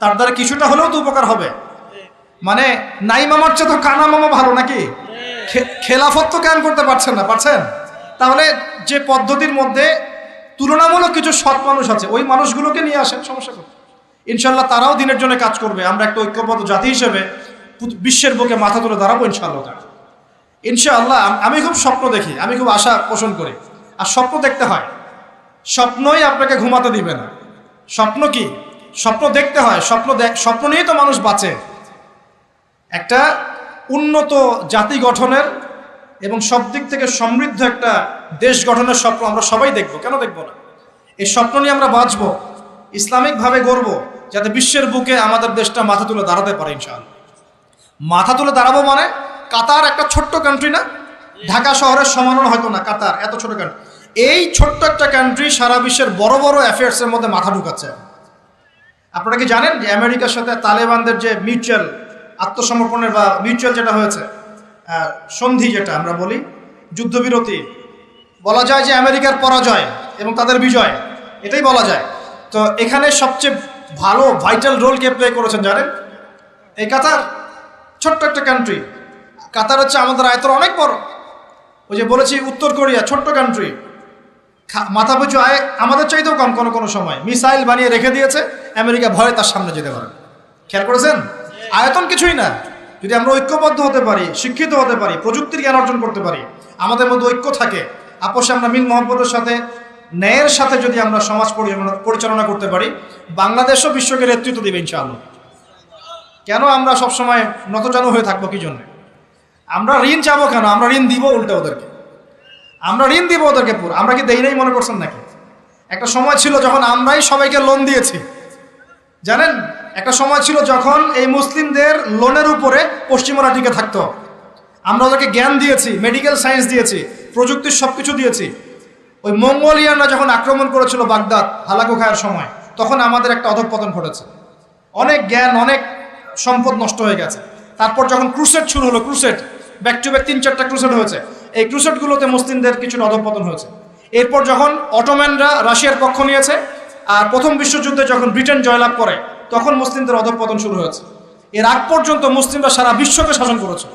তার দ্বারা কিছুটা হলেও তো উপকার হবে। মানে নাই মামার চেয়ে তো কানা মামা ভালো নাকি? খেলাফত তো কায়েম করতে পারছেন না, পারছেন? তাহলে যে পদ্ধতির মধ্যে তুলনামূলক কিছু সৎ মানুষ আছে, ওই মানুষগুলোকে নিয়ে আসেন, সমস্যা কি? ইনশাল্লাহ তারাও দিনের জন্য কাজ করবে। আমরা একটা ঐক্যবদ্ধ জাতি হিসেবে বিশ্বের বুকে মাথা তুলে দাঁড়াবো ইনশাআল্লাহ। ইনশাআল্লাহ আমি খুব স্বপ্ন দেখি, আমি খুব আশা পোষণ করি। আর স্বপ্ন দেখতে হয়, স্বপ্নই আপনাকে ঘুমাতে দিবে না। স্বপ্ন কি? স্বপ্ন দেখতে হয়। স্বপ্ন নিয়েই তো মানুষ বাঁচে। একটা উন্নত জাতি গঠনের এবং সব দিক থেকে সমৃদ্ধ একটা দেশ গঠনের স্বপ্ন আমরা সবাই দেখব, কেন দেখব না? এই স্বপ্ন নিয়ে আমরা বাঁচব, ইসলামিকভাবে গড়ব, যাতে বিশ্বের বুকে আমাদের দেশটা মাথা তুলে দাঁড়াতে পারে ইনশাআল্লাহ। মাথা তুলে দাঁড়াবো মানে কাতার একটা ছোট্ট কান্ট্রি না, ঢাকা শহরের সমানও হয়তো না, কাতার এত ছোট কান্ট্রি। এই ছোট্ট একটা কান্ট্রি সারা বিশ্বের বড় বড় অ্যাফেয়ার্সের মধ্যে মাথা ঢুকাচ্ছে। আপনারা কি জানেন যে আমেরিকার সাথে তালেবানদের যে মিউচুয়াল আত্মসমর্পণের বা মিউচুয়াল যেটা হয়েছে সন্ধি, যেটা আমরা বলি যুদ্ধবিরতি, বলা যায় যে আমেরিকার পরাজয় এবং তাদের বিজয়, এটাই বলা যায়। তো এখানে সবচেয়ে ভালো ভাইটাল রোল কে প্লে করেছেন জানেন? এই কাতার, ছোট্ট একটা কান্ট্রি। কাতার হচ্ছে আমাদের আয়তন অনেক বড়। ওই যে বলেছি উত্তর কোরিয়া ছোট্ট কান্ট্রি, মাথা পিছু আয় আমাদের চাইতেও কম, কোনো সময় মিসাইল বানিয়ে রেখে দিয়েছে, আমেরিকা ভয়ে তার সামনে যেতে পারে। খেয়াল করেছেন? আয়তন কিছুই না, যদি আমরা ঐক্যবদ্ধ হতে পারি, শিক্ষিত হতে পারি, প্রযুক্তির জ্ঞান অর্জন করতে পারি, আমাদের মধ্যে ঐক্য থাকে, আপোষে আমরা মিল মহব্বতের সাথে ন্যায়ের সাথে যদি আমরা সমাজ পরিচালনা করতে পারি, বাংলাদেশও বিশ্বকে নেতৃত্ব দেবে ইনশাআল্লাহ। কেন আমরা সবসময় নতজানু হয়ে থাকবো? কি জন্য? আমরা ঋণ চাবো কেন? আমরা ঋণ দিব উল্টে ওদেরকে, আমরা ঋণ দিব ওদেরকে পুরো। আমরা কি দেই নাই মনে করছেন নাকি? একটা সময় ছিল যখন আমরাই সবাইকে লোন দিয়েছি, জানেন? একটা সময় ছিল যখন এই মুসলিমদের লোনের উপরে পশ্চিমারা টিকে থাকতো। আমরা ওদেরকে জ্ঞান দিয়েছি, মেডিকেল সায়েন্স দিয়েছি, প্রযুক্তির সব কিছু দিয়েছি। ওই মঙ্গোলিয়ানরা যখন আক্রমণ করেছিল বাগদাদ হালাকু খায়ের সময়, তখন আমাদের একটা অধঃপতন ঘটেছে, অনেক জ্ঞান, অনেক সম্পদ নষ্ট হয়ে গেছে। তারপর যখন ক্রুসেড শুরু হলো, ক্রুসেড ব্যাক টু ব্যাক 3-4টা ক্রুসেড হয়েছে, এই ক্রুসেডগুলোতে মুসলিমদের কিছুটা অধঃপতন হয়েছে। এরপর যখন অটোম্যানরা রাশিয়ার পক্ষ নিয়েছে, আর প্রথম বিশ্বযুদ্ধে যখন ব্রিটেন জয়লাভ করে, তখন মুসলিমদের অধঃপতন শুরু হয়েছে। এর আগ পর্যন্ত মুসলিমরা সারা বিশ্বকে শাসন করেছে।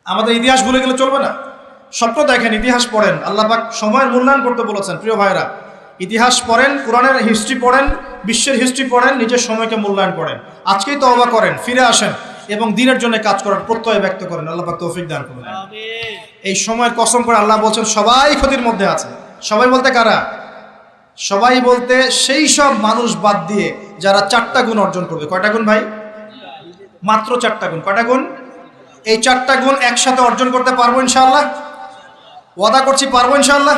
আমাদের ইতিহাস ভুলে গেলে চলবে না। স্বপ্ন দেখেন, ইতিহাস পড়েন, আল্লাহ পাক সময়ের মূল্যায়ন করতে বলেছেন। প্রিয় ভাইরা, ইতিহাস পড়েন, কোরআনের হিস্ট্রি পড়েন, বিশ্বের হিস্ট্রি পড়েন, নিজের সময়কে মূল্যায়ন করেন। আজকেই তওবা করেন, ফিরে আসেন এবং দিনের জন্য কাজ করার প্রত্যয় ব্যক্ত করেন। আল্লাহ পাক তৌফিক দান করুন। এই সময়ের কসম করে আল্লাহ বলছেন সবাই ক্ষতির মধ্যে আছে। সবাই বলতে কারা? সবাই বলতে সেই সব মানুষ বাদ দিয়ে যারা 4টা গুণ অর্জন করবে। কয়টা গুণ ভাই? মাত্র 4টা গুণ। কয়টা গুণ? এই 4টা গুণ একসাথে অর্জন করতে পারবো ইনশাআল্লাহ? ওয়াদা করছি পারবো ইনশাআল্লাহ,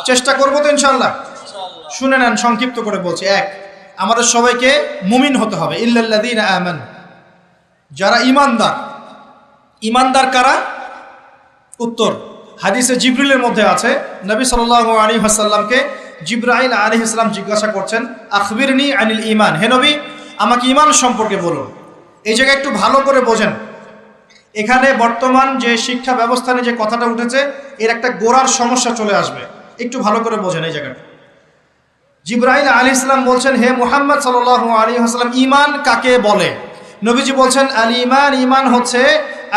চেষ্টা করবো তো ইনশাআল্লাহ। শুনে নেন, সংক্ষিপ্ত করে বলছি। 1, আমাদের সবাইকে মুমিন হতে হবে। ইল্লাল্লাযীনা আমানু, যারা ঈমানদার। ঈমানদার কারা? উত্তর হাদিসে জিবরিলের মধ্যে আছে, নবী সাল্লাল্লাহু আলাইহি ওয়াসাল্লামকে জিবরাইল আলাইহিস সালাম জিজ্ঞাসা করছেন, আখবিরনি আনিল ঈমান, হে নবী আমাকে ঈমান সম্পর্কে বলুন। এই জায়গায় একটু ভালো করে বোঝেন, এখানে বর্তমান যে শিক্ষা ব্যবস্থা নিয়ে যে কথাটা উঠেছে, এর একটা গোড়ার সমস্যা চলে আসবে। একটু ভালো করে বোঝেন এই জায়গাটা। জিবরাইল আলাইহিস সালাম বলছেন, হে মুহাম্মদ সাল্লাল্লাহু আলাইহি ওয়াসাল্লাম, ঈমান কাকে বলে? নবীজি বলছেন, আল ঈমান, ঈমান হচ্ছে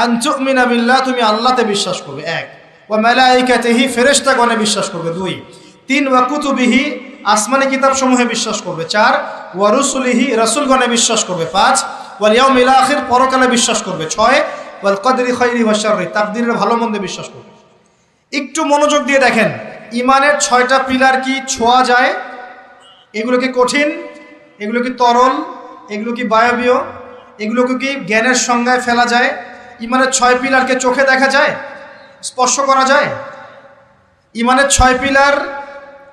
আন তুমিনা বিল্লাহ, তুমি আল্লাহতে বিশ্বাস করবে। 1, ওয়া মালাইকাতিহি, ফেরেশতাগণে বিশ্বাস করবে। 2, 3, ওয়া কুতুবিহি, আসমানি কিতাব সমূহে বিশ্বাস করবে। 4, ওয়া রুসুলিহি, রাসূলগণে বিশ্বাস করবে। 5, ওয়াল ইয়াউমিল আখির, পরকালে বিশ্বাস করবে। 6, ওয়াল কদরি খাইরি ওয়া শাররি, তাকদীরের ভালো মন্দে বিশ্বাস করবে। একটু মনোযোগ দিয়ে দেখেন, ঈমানের 6টা পিলার কি ছোঁয়া যায়? এগুলো কি কঠিন? এগুলো কি তরল? এগুলো কি বায়বীয়? এগুলোকে কি জ্ঞানের সংজ্ঞায় ফেলা যায়? ঈমানের 6 পিলারকে চোখে দেখা যায়? স্পর্শ করা যায়? ঈমানের 6 পিলার,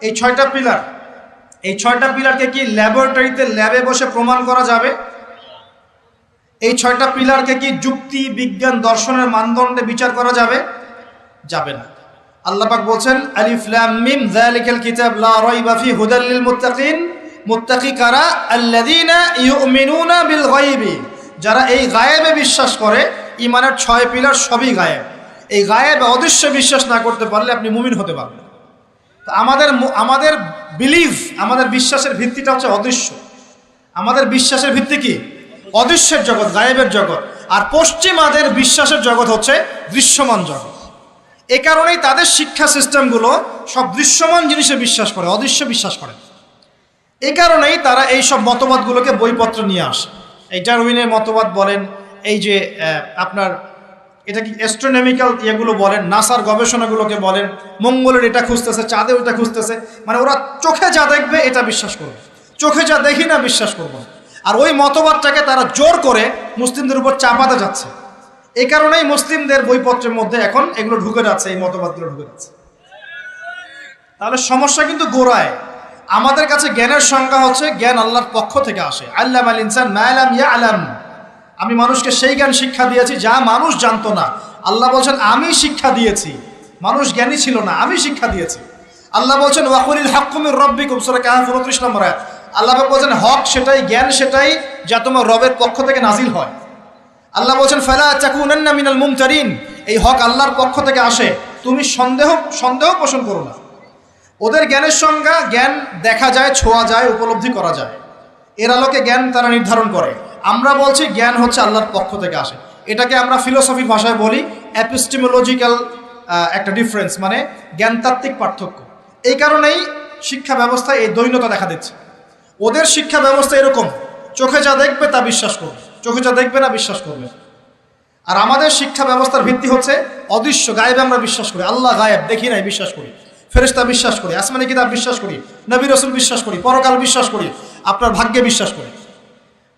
এই 6টা পিলার, এই 6টা পিলারকে কি ল্যাবরেটরিতে ল্যাবে বসে প্রমাণ করা যাবে? এই 6টা পিলারকে কি যুক্তি, বিজ্ঞান, দর্শনের মানদণ্ডে বিচার করা যাবে? যাবে না। আল্লাহ পাক বলছেন, আলিফ লাম মিম যালিকাল কিতাব লা রাইবা ফি হুদাল লিল মুত্তাকিন। মুত্তাকি কারা? আল্লাযীনা ইউমিনুনা বিল গায়বি, যারা এই গায়েবে বিশ্বাস করে। ঈমানের 6 পিলার সবই গায়েব। এই গায়েবে অদৃশ্য বিশ্বাস না করতে পারলে আপনি মুমিন হতে পারবেন না। তো আমাদের বিলিভ, আমাদের বিশ্বাসের ভিত্তিটা হচ্ছে অদৃশ্য। আমাদের বিশ্বাসের ভিত্তি কি? অদৃশ্যের জগৎ, গায়েবের জগৎ। আর পশ্চিমাদের বিশ্বাসের জগৎ হচ্ছে দৃশ্যমান জগৎ। এ কারণেই তাদের শিক্ষা সিস্টেমগুলো সব দৃশ্যমান জিনিসে বিশ্বাস করে, অদৃশ্য বিশ্বাস করে। এই কারণেই তারা এই সব মতবাদগুলোকে বইপত্র নিয়ে আসে। এই ডারউইনের মতবাদ বলেন, এই যে আপনার এটা কি অ্যাস্ট্রোনমিক্যাল ইয়েগুলো বলেন, নাসার গবেষণাগুলোকে বলেন, মঙ্গলের এটা খুঁজতেছে, চাঁদে ওটা খুঁজতেছে, মানে ওরা চোখে যা দেখবে এটা বিশ্বাস করবে, চোখে যা দেখি না বিশ্বাস করবো। আর ওই মতবাদটাকে তারা জোর করে মুসলিমদের উপর চাপাতে যাচ্ছে। এই কারণেই মুসলিমদের বইপত্রের মধ্যে এখন এগুলো ঢুকে যাচ্ছে, এই মতবাদগুলো ঢুকে যাচ্ছে। তাহলে সমস্যা কিন্তু গোড়ায়। আমাদের কাছে জ্ঞানের সংজ্ঞা হচ্ছে জ্ঞান আল্লাহর পক্ষ থেকে আসে। আল্লামাল ইনসান মা লাম ইয়ালাম, আমি মানুষকে সেই জ্ঞান শিক্ষা দিয়েছি যা মানুষ জানতো না। আল্লাহ বলছেন আমি শিক্ষা দিয়েছি, মানুষ জ্ঞানী ছিল না, আমি শিক্ষা দিয়েছি। আল্লাহ বলছেন ওয়াকুলিল হাক্কু মির রাব্বিকুম, সূরা কাহফ 29 নম্বর আয়াত। আল্লাহ বলছেন হক সেটাই, জ্ঞান সেটাই যা তোমার রবের পক্ষ থেকে নাজিল হয়। আল্লাহ বলছেন ফালা তাকুনান্না মিনাল মুমতারিন, এই হক আল্লাহর পক্ষ থেকে আসে, তুমি সন্দেহ পোষণ করো না। ওদের জ্ঞানের সংজ্ঞা জ্ঞান দেখা যায়, ছোঁয়া যায়, উপলব্ধি করা যায়, এর আলোকে জ্ঞান তারা নির্ধারণ করে। আমরা বলছি জ্ঞান হচ্ছে আল্লাহর পক্ষ থেকে আসে। এটাকে আমরা ফিলোসফির ভাষায় বলি এপিস্টেমোলজিক্যাল একটা ডিফারেন্স, মানে জ্ঞানতাত্ত্বিক পার্থক্য। এই কারণেই শিক্ষা ব্যবস্থায় এই দ্বৈনতা দেখা দিচ্ছে। ওদের শিক্ষা ব্যবস্থা এরকম, চোখে যা দেখবে তা বিশ্বাস করবে, চোখে যা দেখবে না বিশ্বাস করবে। আর আমাদের শিক্ষা ব্যবস্থার ভিত্তি হচ্ছে অদৃশ্য, গায়েবে আমরা বিশ্বাস করি। আল্লাহ গায়েব, দেখি নাই, বিশ্বাস করি। ফেরেশতা বিশ্বাস করি, আসমানি কিতাব বিশ্বাস করি, নবী রাসূল বিশ্বাস করি, পরকাল বিশ্বাস করি, আপনার ভাগ্যে বিশ্বাস করি।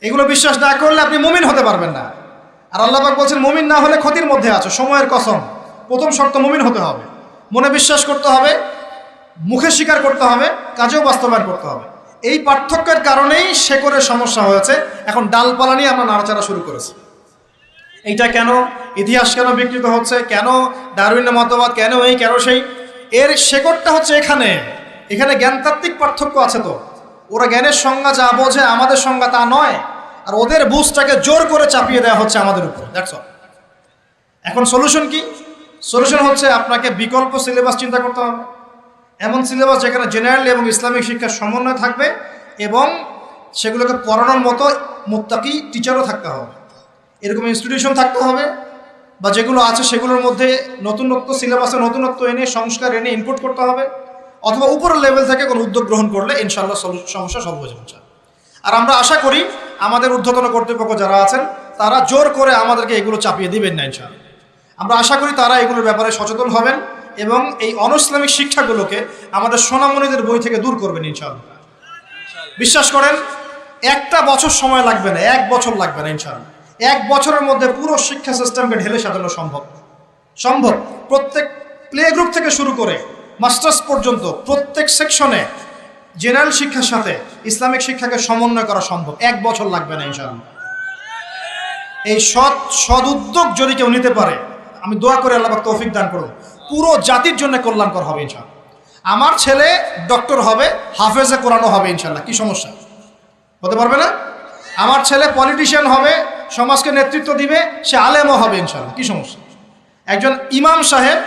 এগুলো বিশ্বাস না করলে আপনি মুমিন হতে পারবেন না। আর আল্লাহ পাক বলছেন মুমিন না হলে ক্ষতির মধ্যে আছো, সময়ের কসম। প্রথম শর্ত মুমিন হতে হবে, মনে বিশ্বাস করতে হবে, মুখে স্বীকার করতে হবে, কাজেও বাস্তবায়ন করতে হবে। এই পার্থক্যের কারণেই শেকড়ের সমস্যা হয়েছে। এখন ডালপালা নিয়ে আমরা নাড়াচাড়া শুরু করেছি। এইটা কেন, ইতিহাস কেন বিকৃত হচ্ছে, কেন ডারউইনের মতবাদ, কেন এই কেন সেই, এর শেকড়টা হচ্ছে এখানে। এখানে জ্ঞানতাত্ত্বিক পার্থক্য আছে। তো ওরা জ্ঞানের সংজ্ঞা যা বোঝে, আমাদের সংজ্ঞা তা নয়। আর ওদের বুঝটাকে জোর করে চাপিয়ে দেওয়া হচ্ছে আমাদের উপর। That's all. এখন সলিউশন কি? সলিউশন হচ্ছে আপনাকে বিকল্প সিলেবাস চিন্তা করতে হবে। এমন সিলেবাস যেখানে জেনারেল এবং ইসলামিক শিক্ষার সমন্বয় থাকবে এবং সেগুলোকে পড়ানোর মতো মুত্তাকি টিচারও থাকতে হবে। এরকম ইনস্টিটিউশন থাকতে হবে, বা যেগুলো আছে সেগুলোর মধ্যে নতুনত্ব, সিলেবাসে নতুনত্ব এনে, সংস্কার এনে ইনপুট করতে হবে। অথবা উপরের লেভেল থেকে কোনো উদ্যোগ গ্রহণ করলে ইনশাআল্লাহ সমস্যা সলভ হয়ে যাবে। আর আমরা আশা করি আমাদের ঊর্ধ্বতন কর্তৃপক্ষ যারা আছেন তারা জোর করে আমাদেরকে এগুলো চাপিয়ে দিবেন না ইনশাআল্লাহ। আমরা আশা করি তারা এগুলোর ব্যাপারে সচেতন হবেন এবং এই অনইসলামিক শিক্ষাগুলোকে আমাদের সোনামণিদের বই থেকে দূর করবেন ইনশাআল্লাহ। বিশ্বাস করেন, একটা বছর সময় লাগবে না, 1 বছর লাগবে না ইনশাআল্লাহ। 1 বছরের মধ্যে পুরো শিক্ষা সিস্টেমকে ঢেলে সাজানো সম্ভব। প্রত্যেক প্লে গ্রুপ থেকে শুরু করে মাস্টার্স পর্যন্ত প্রত্যেক সেকশনে জেনারেল শিক্ষার সাথে ইসলামিক শিক্ষাকে সমন্বয় করা সম্ভব। 1 বছর লাগবে না ইনশাআল্লাহ। এই সৎ উদ্যোগ যদি কেউ নিতে পারে, আমি দোয়া করে আল্লাহ পাক তৌফিক দান করুন, পুরো জাতির জন্য কল্যাণকর হবে ইনশাআল্লাহ। আমার ছেলে ডক্টর হবে, হাফেজে কোরআনও হবে ইনশাআল্লাহ, কি সমস্যা? হতে পারবে না? আমার ছেলে পলিটিশিয়ান হবে, সমাজকে নেতৃত্ব দিবে, সে আলেমও হবে ইনশাআল্লাহ, কি সমস্যা? একজন ইমাম সাহেব,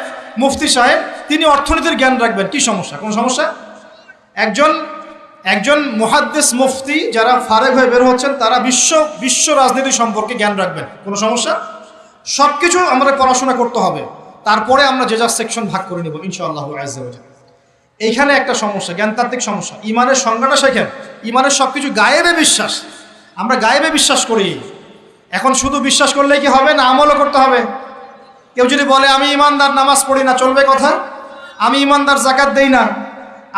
মুফতি সাহেব, তিনি অর্থনীতির জ্ঞান রাখবেন, কি সমস্যা? কোনো সমস্যা? একজন মুহাদ্দিস মুফতি যারা ফারেগ হয়ে বের হচ্ছেন তারা বিশ্ব রাজনীতি সম্পর্কে জ্ঞান রাখবেন, কোনো সমস্যা? সব কিছু আমরা পড়াশোনা করতে হবে, তারপরে আমরা যে যা সেকশন ভাগ করে নিব ইনশাআল্লাহ আজ্জা ওয়া জাল্লা। এইখানে একটা সমস্যা, জ্ঞানতাত্ত্বিক সমস্যা। ইমানের সংজ্ঞাটা শেখেন। ইমানের সব কিছু গায়েবে বিশ্বাস, আমরা গায়েবে বিশ্বাস করি। এখন শুধু বিশ্বাস করলেই কি হবে? না, আমলও করতে হবে। কেউ যদি বলে আমি ইমানদার, নামাজ পড়ি না, চলবে কথা? আমি ইমানদার, যাকাত দেই না,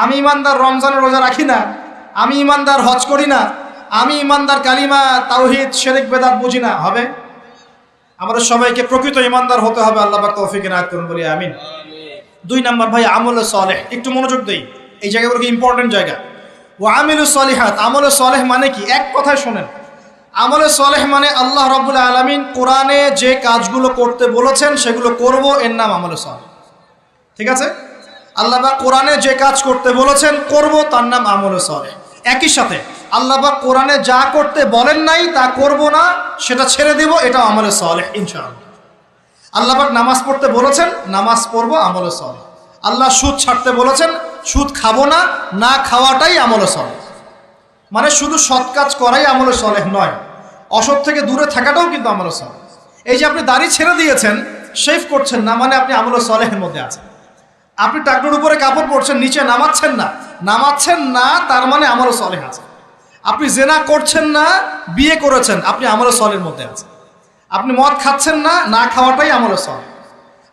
আমি ইমানদার, রমজানের রোজা রাখি না, আমি ইমানদার, হজ করি না, আমি ইমানদার, কালিমা তাওহীদ শিরক বেদাত বুঝি না, হবে? আমাদের সবাইকে প্রকৃত ইমানদার হতে হবে। আল্লাহ পাক তৌফিক এনায়েত করুন, বলি আমিন। 2 নাম্বার ভাই, আমলে সালেহ। একটু মনোযোগ দেই, এই জায়গাগুলো কি ইম্পর্টেন্ট জায়গা। ও আমিলুস সালিহাত, আমলে সালেহ মানে কি? এক কথায় শোনেন, আমলে সালেহ মানে আল্লাহ রাব্বুল আলামিন কোরআনে যে কাজগুলো করতে বলেছেন সেগুলো করব, এর নাম আমলে সালেহ। ঠিক আছে? আল্লাহ পাক কোরআনে যে কাজ করতে বলেছেন করব, তার নাম আমলে সালেহ। একই সাথে আল্লাহ পাক কোরআনে যা করতে বলেন নাই তা করব না, সেটা ছেড়ে দেব, এটা আমলে সালেহ ইনশাআল্লাহ। আল্লাহ পাক নামাজ পড়তে বলেছেন, নামাজ পড়বো, আমলে সালেহ। আল্লাহ সুদ ছাড়তে বলেছেন, সুদ খাবো না, না খাওয়াটাই আমলে সালেহ। মানে শুধু সৎ কাজ করাই আমলে সালেহ নয়, অসৎ থেকে দূরে থাকাটাও কিন্তু আমলে সালেহ। এই যে আপনি দাড়ি ছেড়ে দিয়েছেন, শেভ করছেন না, মানে আপনি আমলে সালেহের মধ্যে আছেন। আপনি টাকনুর উপরে কাপড় পরছেন, নিচে নামাচ্ছেন না, তার মানে আমলে সালেহ আছে। আপনি জেনা করছেন না, বিয়ে করেছেন, আপনি আমলে সালেহের মধ্যে আছেন। আপনি মদ খাচ্ছেন না, না খাওয়াটাই আমলে সালেহ।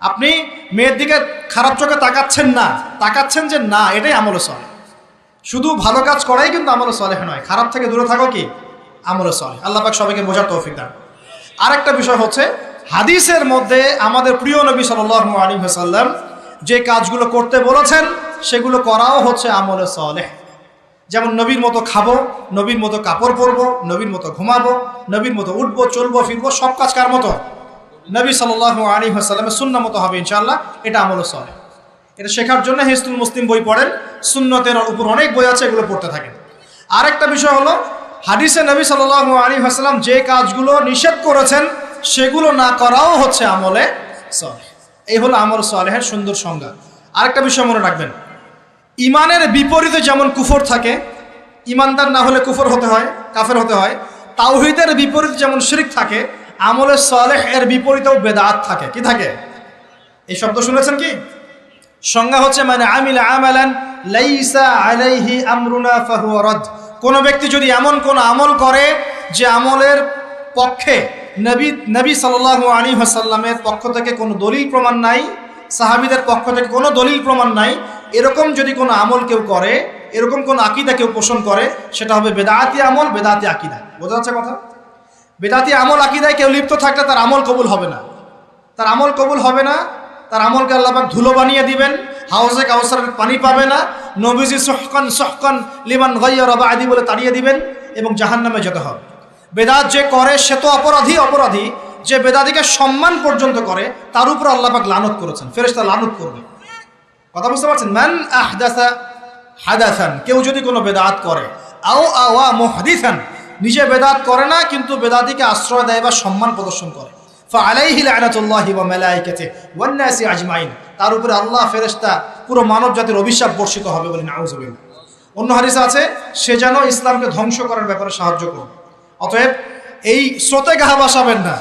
আপনি মেয়ের দিকে খারাপ চোখে তাকাচ্ছেন যে না, এটাই আমলে সালেহ। শুধু ভালো কাজ করাই কিন্তু আমলে সালেহ নয়, খারাপ থেকে দূরে থাকো কি? আমলে সালেহ। আল্লাহ পাক সবাইকে বোঝার তৌফিক দান। আরেকটা বিষয় হচ্ছে হাদিসের মধ্যে আমাদের প্রিয় নবী সাল্লাল্লাহু আলাইহি ওয়াসাল্লাম যে কাজগুলো করতে বলেছেন সেগুলো করাও হচ্ছে আমলে সালেহ। যেমন নবীর মতো খাবো, নবীর মতো কাপড় পরবো, নবীর মতো ঘুমাবো, নবীর মতো উঠবো, চলবো, ফিরবো, সব কাজ কার মতো? নবী সাল্লাল্লাহু আলাইহি ওয়াসাল্লামের সুন্নাহ মতো হবে ইনশাআল্লাহ। এটা আমলে সালেহ। এটা শেখার জন্য হিজতুল মুসলিম বই পড়েন, সুন্নতের উপর অনেক বই আছে, এগুলো পড়তে থাকেন। আরেকটা বিষয় হলো হাদিসে নবী সাল্লাল্লাহু আলাইহি ওয়াসাল্লাম যে কাজগুলো নিষেধ করেছেন সেগুলো না করাও হচ্ছে আমলে সালেহ। এই হলো আমল সালেহের সুন্দর সংজ্ঞা। আরেকটা বিষয় মনে রাখবেন, ইমানের বিপরীতে যেমন কুফর থাকে, ইমানদার না হলে কুফর হতে হয়, কাফের হতে হয়। তাওহীদের বিপরীতে যেমন শিরক থাকে, আমলে সালেহ এর বিপরীতেও বেদাত থাকে। কি থাকে? এই শব্দ শুনেছেন কি? সংজ্ঞা হচ্ছে মানে আমিলা আমালান লাইসা আলাইহি আমরুনা ফাহুয়া রাদ। কোন ব্যক্তি যদি এমন কোন আমল করে যে আমলের পক্ষে নবী সাল্লাল্লাহু আলাইহি ওয়াসাল্লামের পক্ষ থেকে কোনো দলিল প্রমাণ নাই, সাহাবীদের পক্ষ থেকে কোনো দলিল প্রমাণ নাই, এরকম যদি কোনো আমল কেউ করে, এরকম কোন আকীদা কেউ পোষণ করে, সেটা হবে বেদাতি আমল, বেদাতি আকীদা। বোঝা যাচ্ছে কথা? বেদাতি আমল আকীদায় কেউ লিপ্ত থাকলে তার আমল কবুল হবে না, তার আমল কবুল হবে না। তার আমলকে আল্লাহ পাক ধুলো বানিয়ে দিবেন, হাউজে কাউসারের পানি পাবে না, নবীজি সুহকান সুহকান লিমান গায়্যারা বাদি বলে তাড়িয়ে দিবেন এবং জাহান্নামে যেতে হবে। বেদাত যে করে সে তো অপরাধী, যে বেদাতিকে সম্মান পর্যন্ত করে তার উপর আল্লাহ পাক লানত করেছেন, ফেরেশতা লানত করবে। কথা বুঝতে পারছেন? মান আহদাসা হাদাসান, কেউ যদি কোনো বেদাত করে, আও আওয়া মুহদিসান, নিজে বেদাত করে না কিন্তু বেদাতিকে আশ্রয় দেয় বা সম্মান প্রদর্শন করে, ফাআলাইহি লানাতুল্লাহি ওয়া মালাইকাতিহি ওয়ান নাসি আজমাইন, তার উপরে আল্লাহ, ফেরেশতা, পুরো মানব জাতির অভিশাপ বর্ষিত হবে বলে নাউযুবিল্লাহ। অন্য হাদিসে আছে সে যেন ইসলামকে ধ্বংস করার ব্যাপারে সাহায্য করবে। অতএব এই স্রোতে গা ভাসাবেন না,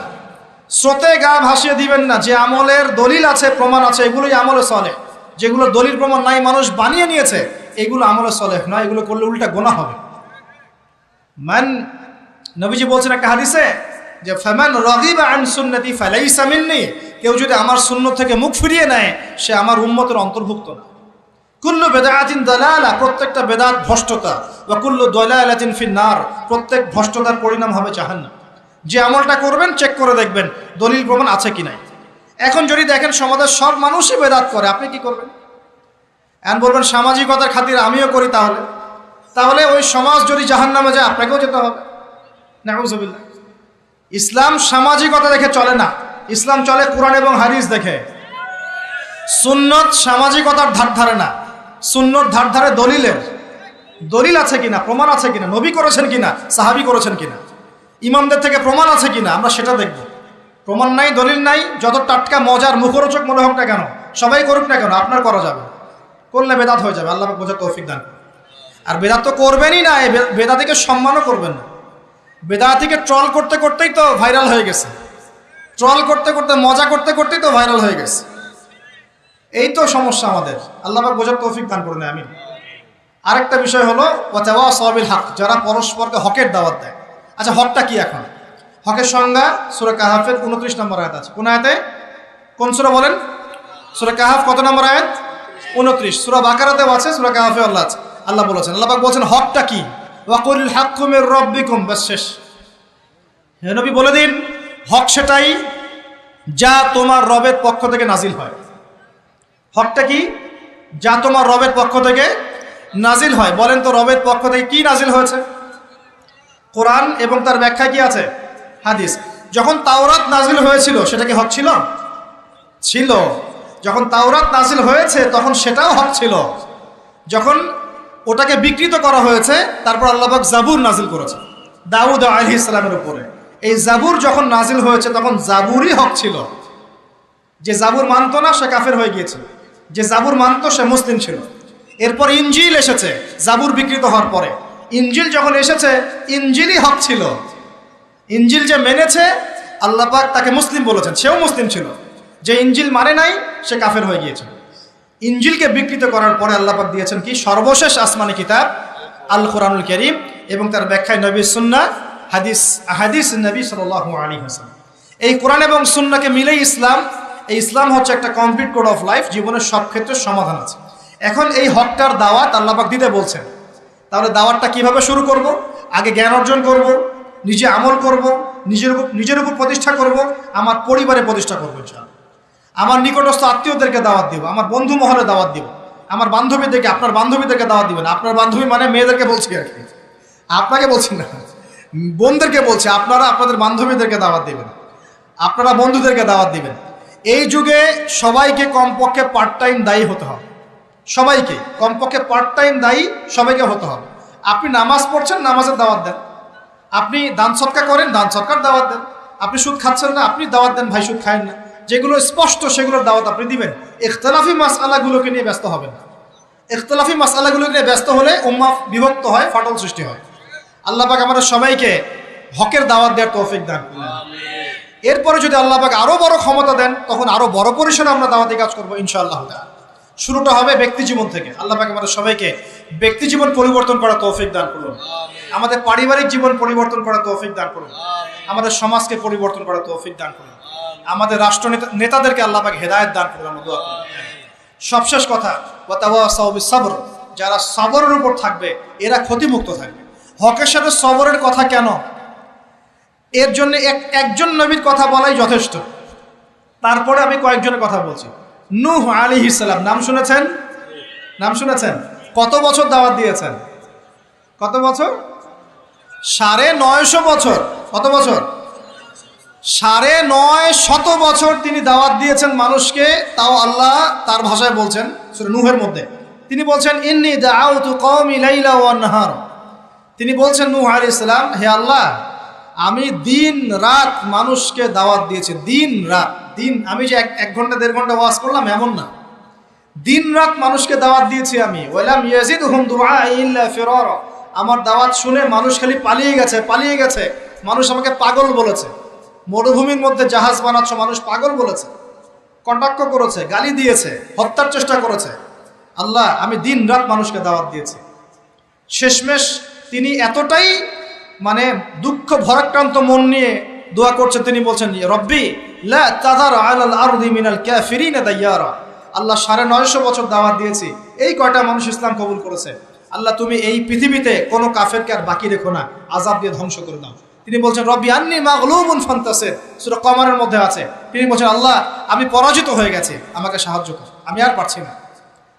স্রোতে গা ভাসিয়ে দিবেন না। যে আমলের দলিল আছে, প্রমাণ আছে, এগুলোই আমলে সালেহ। যেগুলো দলিল প্রমাণ নাই, মানুষ বানিয়ে নিয়েছে, এগুলো আমলে সালেহ নয়, এগুলো করলে উল্টা গুনাহ হবে। নবীজি বলছেন একটা হাদিসে যে ফামান রাগিবা আন সুন্নতি ফালাইসা মিন্নি, কেউ যদি আমার সুন্নাত থেকে মুখ ফিরিয়ে নেয় সে আমার উম্মতের অন্তর্ভুক্ত না। কুল্লু বিদআতিন দালালা, প্রত্যেকটা বেদাত ভ্রষ্টতা, ওয়া কুল্লু দালালাতিন ফিন্নার, প্রত্যেক ভ্রষ্টতার পরিণাম হবে জাহান্নাম। যে আমলটা করবেন চেক করে দেখবেন দলিল প্রমাণ আছে কি নাই। এখন যদি দেখেন সমাজের সব মানুষই বেদাত করে, আপনি কি করবেন? এখন বলবেন সামাজিকতার খাতিরে আমিও করি, তাহলে ওই সমাজ যদি জাহান্নামে যায় আপনাকেও যেতে হবে। নাউযুবিল্লাহ। ইসলাম সামাজিকতা দেখে চলে না, ইসলাম চলে কোরআন এবং হাদিস দেখে। সুন্নত সামাজিকতার ধার ধারে না, সুন্নত ধার ধারে দলিলের। দলিল আছে কিনা, প্রমাণ আছে কিনা, নবী করেছেন কিনা, সাহাবী করেছেন কিনা, ইমামদের থেকে প্রমাণ আছে কিনা, আমরা সেটা দেখব। প্রমাণ নাই, দলিল নাই, যত টাটকা মজার মুখরোচক মনে হোক না কেন, সবাই করুক না কেন, আপনার করা যাবে, করলে বেদাত হয়ে যাবে। আল্লাহ বোঝার তৌফিক দান। আর বেদাত তো করবেনই না, বেদাতিকে সম্মানও করবেন না। বেদাতিকে ট্রল করতে করতেই তো ভাইরাল হয়ে গেছে, ট্রল করতে করতে, মজা করতে করতেই তো ভাইরাল হয়ে গেছে। এই তো সমস্যা আমাদের। আল্লাহ পাক বোঝার তৌফিক দান করুন, আমিন। আরেকটা বিষয় হলো ওয়াতাওয়াসাউ বিল হক, যারা পরস্পরকে হকের দাওয়াত দেয়। আচ্ছা, হকটা কি? এখন হকের সংজ্ঞা সূরা কাহাফের 29 নম্বর আয়াত আছে। কোন আয়াতে? কোন সূরা বলেন? সূরা কাহাফ কত নম্বর আয়াত? 29। সূরা বাকারাতেও আছে, সূরা কাহাফে আল্লাহ বলেছেন, আল্লাহ পাক বলেছেন হকটা কি? ওয়াকুল হাক্কু মির রাব্বিকুম, বাস শেষ। হে নবী বলে দিন হক সেটাই যা তোমার রবের পক্ষ থেকে নাজিল হয়। হকটা কি? যা তোমার রবের পক্ষ থেকে নাজিল হয়। বলেন তো রবের পক্ষ থেকে কি নাজিল হয়েছে? কোরআন এবং তার ব্যাখ্যা কি আছে? হাদিস। যখন তাওরাত নাজিল হয়েছিল সেটা কি হক ছিল? ছিল। যখন তাওরাত নাজিল হয়েছে তখন সেটাও হক ছিল। যখন ওটাকে বিকৃত করা হয়েছে তারপর আল্লাহ পাক জাবুর নাজিল করেছে দাউদ আলাইহিস সালামের উপরে। এই জাবুর যখন নাজিল হয়েছে তখন জাবুরই হক ছিল। যে জাবুর মানত না সে কাফের হয়ে গিয়েছিল, যে জাবুর মানত সে মুসলিম ছিল। এরপর ইনজিল এসেছে জাবুর বিকৃত হওয়ার পরে। ইনজিল যখন এসেছে ইনজিলই হক ছিল। ইনজিল যে মেনেছে আল্লাহ পাক তাকে মুসলিম বলেছেন, সেও মুসলিম ছিল। যে ইনজিল মানে নাই সে কাফের হয়ে গিয়েছিল। ইনজিলকে বিকৃত করার পরে আল্লাহ পাক দিয়েছেন কি? সর্বশেষ আসমানি কিতাব আল কোরআনুল কারীম এবং তার ব্যাখ্যায় নবীর সুন্নাহ, হাদিস নবী সাল্লাল্লাহু আলাইহি ওয়াসাল্লাম। এই কোরআন এবং সুন্নাহকে মিলেই ইসলাম। এই ইসলাম হচ্ছে একটা কমপ্লিট কোড অফ লাইফ, জীবনের সব ক্ষেত্রে সমাধান আছে। এখন এই হকটার দাওয়াত আল্লাহ পাক দিতে বলছেন। তাহলে দাওয়াতটা কিভাবে শুরু করব? আগে জ্ঞান অর্জন করব, নিজে আমল করব, নিজের উপর প্রতিষ্ঠা করব, আমার পরিবারে প্রতিষ্ঠা করবো ইনশাআল্লাহ। আমার নিকটস্থ আত্মীয়দেরকে দাওয়াত দিব, আমার বন্ধু মহলে দাওয়াত দিব, আমার বান্ধবীদেরকে, আপনার বান্ধবীদেরকে দাওয়াত দিবেন। আপনার বান্ধবী মানে মেয়েদেরকে বলছি আর কি, আপনাকে বলছি না, বোনদেরকে বলছি। আপনারা আপনাদের বান্ধবীদেরকে দাওয়াত দিবেন, আপনারা বন্ধুদেরকে দাওয়াত দিবেন। এই যুগে সবাইকে কমপক্ষে পার্ট টাইম দায়ী হতে হবে, সবাইকে কমপক্ষে পার্ট টাইম দায়ী সবাইকে হতে হবে। আপনি নামাজ পড়ছেন, নামাজের দাওয়াত দেন। আপনি দান সৎকার করেন, দান সৎকার দাওয়াত দেন। আপনি সুদ খাচ্ছেন না, আপনি দাওয়াত দেন, ভাই সুদ খায়েন না। যেগুলো স্পষ্ট সেগুলোর দাওয়াত আপনি দিবেন। ইখতিলাফি মাসআলাগুলোকে নিয়ে ব্যস্ত হবেন না। ইখতিলাফি মাসআলাগুলোকে নিয়ে ব্যস্ত হলে উম্মাহ বিভক্ত হয়, ফাটল সৃষ্টি হয়। আল্লাহ পাক আমাদের সবাইকে হকের দাওয়াত দেওয়ার তৌফিক দান করুন। এরপরে যদি আল্লাহ পাক আরো বড় ক্ষমতা দেন, তখন আরো বড় পরিসরে আমরা দাওয়াতি কাজ করবো ইনশাআল্লাহ। শুরুটা হবে ব্যক্তি জীবন থেকে। আল্লাহ পাক আমাদের সবাইকে ব্যক্তি জীবন পরিবর্তন করার তৌফিক দান করুন, আমাদের পারিবারিক জীবন পরিবর্তন করার তৌফিক দান করুন, আমাদের সমাজকে পরিবর্তন করার তৌফিক দান করুন, আমাদের রাষ্ট্র নেতাদেরকে আল্লাহ পাক হেদায়েত দান করুন। আমরা দোয়া করি। সবশেষ কথা, ওয়াতাওয়াসাউ বিসসবর, যারা সবরের উপর থাকবে এরা ক্ষতিমুক্ত থাকবে। হকের সাথে সবরের কথা কেন? এর জন্য একজন নবীর কথা বলাই যথেষ্ট। তারপরে আমি কয়েকজনের কথা বলছি। নূহ আলাইহিস সালাম, নাম শুনেছেন? নাম শুনেছেন? কত বছর দাওয়াত দিয়েছেন? কত বছর? 950 বছর। কত বছর? 950 বছর তিনি দাওয়াত দিয়েছেন মানুষকে। তাও আল্লাহ তার ভাষায় বলছেন সূরা নূহের মধ্যে, তিনি বলছেন ইন্নী দাআউতু কওমি লাইলা ওয়া নাহার। তিনি বলছেন নূহ আলাইহিস সালাম, হে আল্লাহ, আমি দিন রাত মানুষকে দাওয়াত দিয়েছি। দিন রাত, দিন আমি যে 1 ঘন্টা 1.5 ঘন্টা ওয়াজ করলাম এমন না, দিন রাত মানুষকে দাওয়াত দিয়েছি আমি। ওয়ালাম ইয়াজিদহুম দুআই ইল্লা ফিরারা, আমার দাওয়াত শুনে মানুষ খালি পালিয়ে গেছে, পালিয়ে গেছে। মানুষ আমাকে পাগল বলেছে। মরুভূমির মধ্যে জাহাজ বানাচ্ছ, মানুষ পাগল বলেছে, কটাক্ষ করেছে, গালি দিয়েছে, হত্যার চেষ্টা করেছে। আল্লাহ, আমি দিন রাত মানুষকে দাওয়াত দিয়েছি। শেষমেশ তিনি এতটাই দুঃখ ভরাক্রান্ত মন নিয়ে দোয়া করছেন, তিনি বলছেন রব্বি লা তাযার আলাল আরদি মিনাল কাফিরিনা দাইয়ারা। আল্লাহ 950 বছর দাওয়াত দিয়েছি, এই কয়টা মানুষ ইসলাম কবুল করেছে। আল্লাহ, তুমি এই পৃথিবীতে কোনো কাফেরকে আর বাকি রেখো না, আযাব দিয়ে ধ্বংস করে দাও। তিনি বলছেন রব্বি আন্নী মাগলুবুন ফান্তাসির, সূরা কমারের মধ্যে আছে। তিনি বলছেন আল্লাহ, আমি পরাজিত হয়ে গেছি, আমাকে সাহায্য কর, আমি আর পারছি না।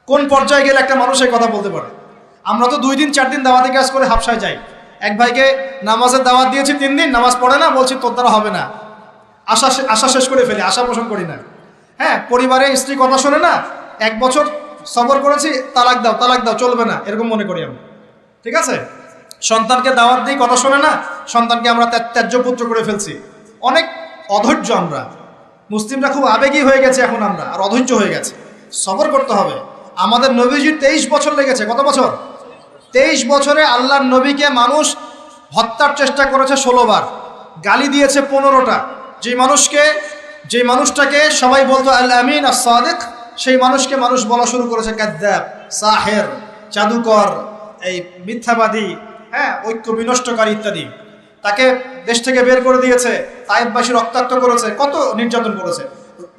কোন পর্যায়ে গেলে একটা মানুষ এই কথা বলতে পারে? আমরা তো 2 দিন 4 দিন দাওয়াতি কাজ করে হাফসায় যাই। এক ভাইকে নামাজের দাওয়াত দিয়েছি 3 দিন, নামাজ পড়ে না, বলছি তোর দ্বারা হবে না, আশা শেষ করে ফেলি, আশা পোষণ করি না। হ্যাঁ, পরিবারে স্ত্রী কথা শোনে না, 1 বছর সবর করেছি, তালাক দাও তালাক দাও, চলবে না, এরকম মনে করি আমরা। ঠিক আছে, সন্তানকে দাওয়াত দিই, কথা শোনে না, সন্তানকে আমরা ত্যায্য পুত্র করে ফেলছি। অনেক অধৈর্য আমরা, মুসলিমরা খুব আবেগী হয়ে গেছে এখন, আমরা আর অধৈর্য হয়ে গেছে। সবর করতে হবে। আমাদের নবীজির 23 বছর লেগেছে। কত বছর? 23 বছরে আল্লাহর নবীকে মানুষ হত্যার চেষ্টা করেছে 16 বার, গালি দিয়েছে 15টা। যে মানুষটাকে সবাই বলতো আল আমিন আস সাদিক, সেই মানুষকে মানুষ বলা শুরু করেছে কাযযাব, সাহের, জাদুকর, এই মিথ্যাবাদী, হ্যাঁ, ঐক্য বিনষ্টকারী ইত্যাদি। তাকে দেশ থেকে বের করে দিয়েছে, তায়েফবাসী রক্তাক্ত করেছে, কত নির্যাতন করেছে।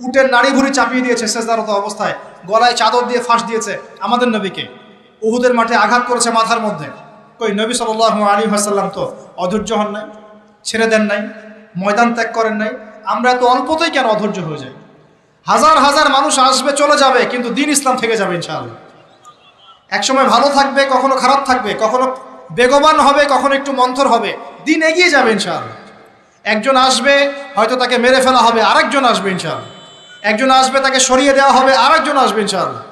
উটের নাড়ি ভুড়ি চাপিয়ে দিয়েছে সেজদারত অবস্থায়, গলায় চাদর দিয়ে ফাঁস দিয়েছে আমাদের নবীকে। উহুদের মাঠে আঘাত করেছে মাথার মধ্যে। কই নবী সাল্লাল্লাহু আলাইহি ওয়াসাল্লাম তো অধৈর্য হন নাই, ছেড়ে দেন নাই, ময়দান ত্যাগ করেন নাই। আমরা এত অল্পতেই কেন অধৈর্য হয়ে যাই? হাজার হাজার মানুষ আসবে, চলে যাবে, কিন্তু দিন ইসলাম থেকে যাবে ইনশাআল্লাহ। একসময় ভালো থাকবে, কখনো খারাপ থাকবে, কখনো বেগবান হবে, কখনো একটু মন্থর হবে, দিন এগিয়ে যাবে ইনশাআল্লাহ। একজন আসবে, হয়তো তাকে মেরে ফেলা হবে, আরেকজন আসবে ইনশাআল্লাহ। একজন আসবে, তাকে সরিয়ে দেওয়া হবে, আরেকজন আসবে ইনশাআল্লাহ।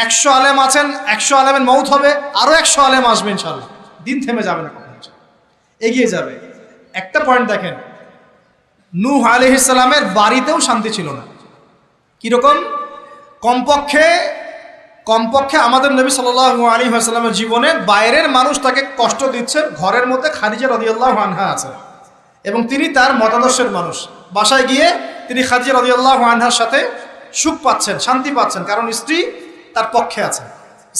100 আলেম আছেন, 100 আলেমের মউত হবে, আরো 100 আলেম আসবে ইনশাআল্লাহ। দিন থেমে যাবে না, কখনো এগিয়ে যাবে। একটা পয়েন্ট দেখেন, নূহ আলাইহিস সালামের বাড়িতেও শান্তি ছিল না। কিরকম? কমপক্ষে আমাদের নবী সাল্লাল্লাহু আলাইহি ওয়াসাল্লামের জীবনে বাইরের মানুষ তাকে কষ্ট দিচ্ছে, ঘরের মধ্যে খাদিজা রাদিয়াল্লাহু আনহা আছে এবং তিনি তার মতাদর্শের মানুষ। বাসায় গিয়ে তিনি খাদিজা রাদিয়াল্লাহু আনহার সাথে সুখ পাচ্ছেন, শান্তি পাচ্ছেন, কারণ স্ত্রী তার পক্ষে আছেন।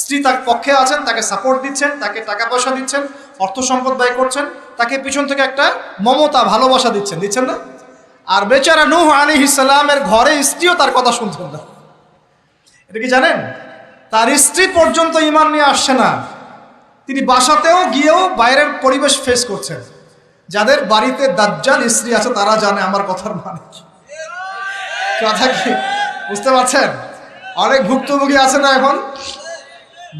স্ত্রী তার পক্ষে আছেন, তাকে সাপোর্ট দিচ্ছেন, তাকে টাকা পয়সা দিচ্ছেন, অর্থ সম্পদ ব্যয় করছেন, তাকে পিছন থেকে একটা মমতা, ভালোবাসা দিচ্ছেন না? আর বেচারা নূহ আলাইহিস সালামের ঘরে স্ত্রীও তার কথা শুনছেন না। এটা কি জানেন? তার স্ত্রী পর্যন্ত ঈমান নিয়ে আসছে না। তিনি বাসাতেও গিয়েও বাইরের পরিবেশ ফেস করছেন, যাদের বাড়িতে দাজ্জাল স্ত্রী আছে তারা জানে আমার কথার মানে কি। কথা কি বুঝতে পারছেন? অনেক ভুক্তভোগী আছে না এখন।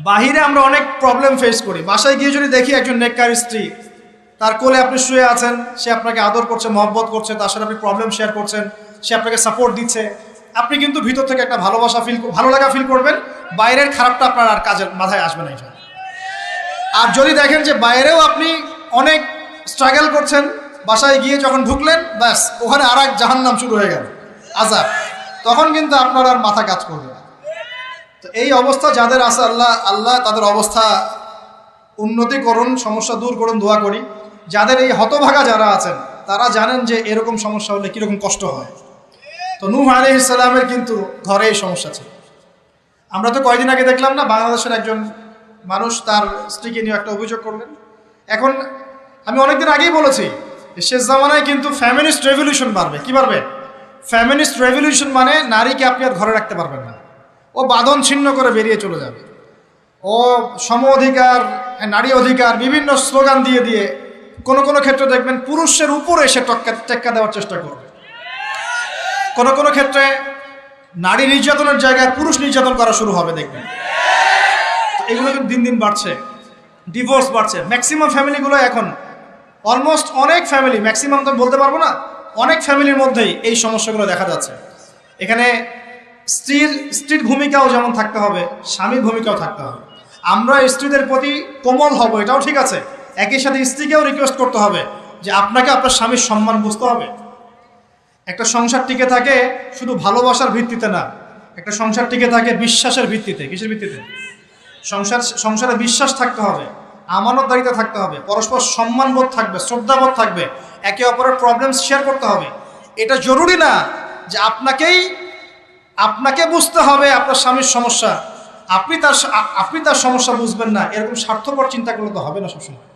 বাহিরে আমরা অনেক প্রবলেম ফেস করি, বাসায় গিয়ে যদি দেখি একজন নেককার স্ত্রী, তার কোলে আপনি শুয়ে আছেন, সে আপনাকে আদর করছে, মহব্বত করছে, তার সাথে আপনি প্রবলেম শেয়ার করছেন, সে আপনাকে সাপোর্ট দিচ্ছে, আপনি কিন্তু ভিতর থেকে একটা ভালো লাগা ফিল করবেন। বাইরের খারাপটা আপনার আর কাজের মাথায় আসবে না। আর যদি দেখেন যে বাইরেও আপনি অনেক স্ট্রাগল করছেন, বাসায় গিয়ে যখন ঢুকলেন ব্যাস ওখানে আর এক জাহান্নাম শুরু হয়ে গেল, আযাব, তখন কিন্তু আপনার আর মাথা কাজ করবে না। তো এই অবস্থা যাদের আছে, আল্লাহ তাদের অবস্থা উন্নতি করুন, সমস্যা দূর করুন, দোয়া করি। যাদের এই হতভাগা যারা আছেন তারা জানেন যে এরকম সমস্যা হলে কীরকম কষ্ট হয়। তো নূহ আলাইহিস সালামের কিন্তু ঘরে এই সমস্যা ছিল। আমরা তো কয়দিন আগে দেখলাম না, বাংলাদেশের একজন মানুষ তার স্ত্রীকে নিয়ে একটা অভিযোগ করলেন। এখন আমি অনেকদিন আগেই বলেছি, শেষ জামানায় কিন্তু ফ্যামিনিস্ট রেভলিউশন বাড়বে। কি বাড়বে? ফ্যামিনিস্ট রেভলিউশন মানে নারীকে আপনি আর ঘরে রাখতে পারবেন না, ও বাঁধন ছিন্ন করে বেরিয়ে চলে যাবে, ও সম অধিকার, নারী অধিকার বিভিন্ন স্লোগান দিয়ে দিয়ে কোনো কোনো ক্ষেত্রে দেখবেন পুরুষের উপরে এসে টেক্কা দেওয়ার চেষ্টা করবে। কোনো কোনো ক্ষেত্রে নারী নির্যাতনের জায়গায় পুরুষ নির্যাতন করা শুরু হবে দেখবেন। এগুলো কিন্তু দিন দিন বাড়ছে, ডিভোর্স বাড়ছে। ম্যাক্সিমাম ফ্যামিলিগুলো এখন অলমোস্ট, অনেক ফ্যামিলি, ম্যাক্সিমাম তো বলতে পারবো না, অনেক ফ্যামিলির মধ্যেই এই সমস্যাগুলো দেখা যাচ্ছে। এখানে স্ত্রীর ভূমিকাও যেমন থাকতে হবে, স্বামীর ভূমিকাও থাকতে হবে। আমরা স্ত্রীদের প্রতি কোমল হব, এটাও ঠিক আছে, একই সাথে স্ত্রীকেও রিকোয়েস্ট করতে হবে যে আপনাকে আপনার স্বামীর সম্মান বুঝতে হবে। একটা সংসার টিকে থাকে শুধু ভালোবাসার ভিত্তিতে না, একটা সংসার টিকে থাকে বিশ্বাসের ভিত্তিতে। কিসের ভিত্তিতে? সংসারে বিশ্বাস থাকতে হবে, আমানতদারিতা থাকতে হবে, পরস্পর সম্মানবোধ থাকবে, শ্রদ্ধাবোধ থাকবে, একে অপরের প্রবলেম শেয়ার করতে হবে। এটা জরুরি না যে আপনাকে বুঝতে হবে আপনার স্বামীর সমস্যা, আপনি তার সমস্যা বুঝবেন না, এরকম স্বার্থপর চিন্তা করলে তো হবে না। সবসময়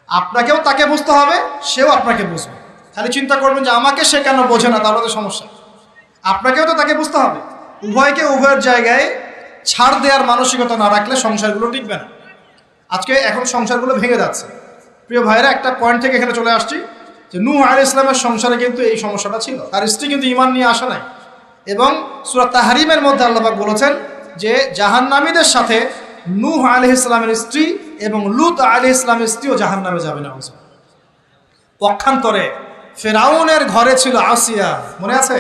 আপনাকেও তাকে বুঝতে হবে, সেও আপনাকে বুঝবে। খালি চিন্তা করবেন যে আমাকে সে কেন বোঝে না, তাহলে তো সমস্যা। আপনাকেও তো তাকে বুঝতে হবে। উভয়কে উভয়ের জায়গায় ছাড় দেওয়ার মানসিকতা না রাখলে সংসারগুলো টিকবে না। এখন সংসারগুলো ভেঙে যাচ্ছে। প্রিয় ভাইরা, একটা পয়েন্ট থেকে এখানে চলে আসছি যে নূহ আলাইহিস সালামের সংসারে কিন্তু এই সমস্যাটা ছিল। তার স্ত্রী কিন্তু ঈমান নিয়ে আসে নাই, এবং সূরা তাহরিমের মধ্যে আল্লাহ পাক বলেছেন যে জাহান্নামীদের সাথে নূহ আলাইহিস সালামের স্ত্রী এবং লূত আলাইহিস সালামের স্ত্রীও জাহান্নামে যাবে না। পক্ষান্তরে ফেরাউনের ঘরে ছিল আসিয়া, মনে আছে?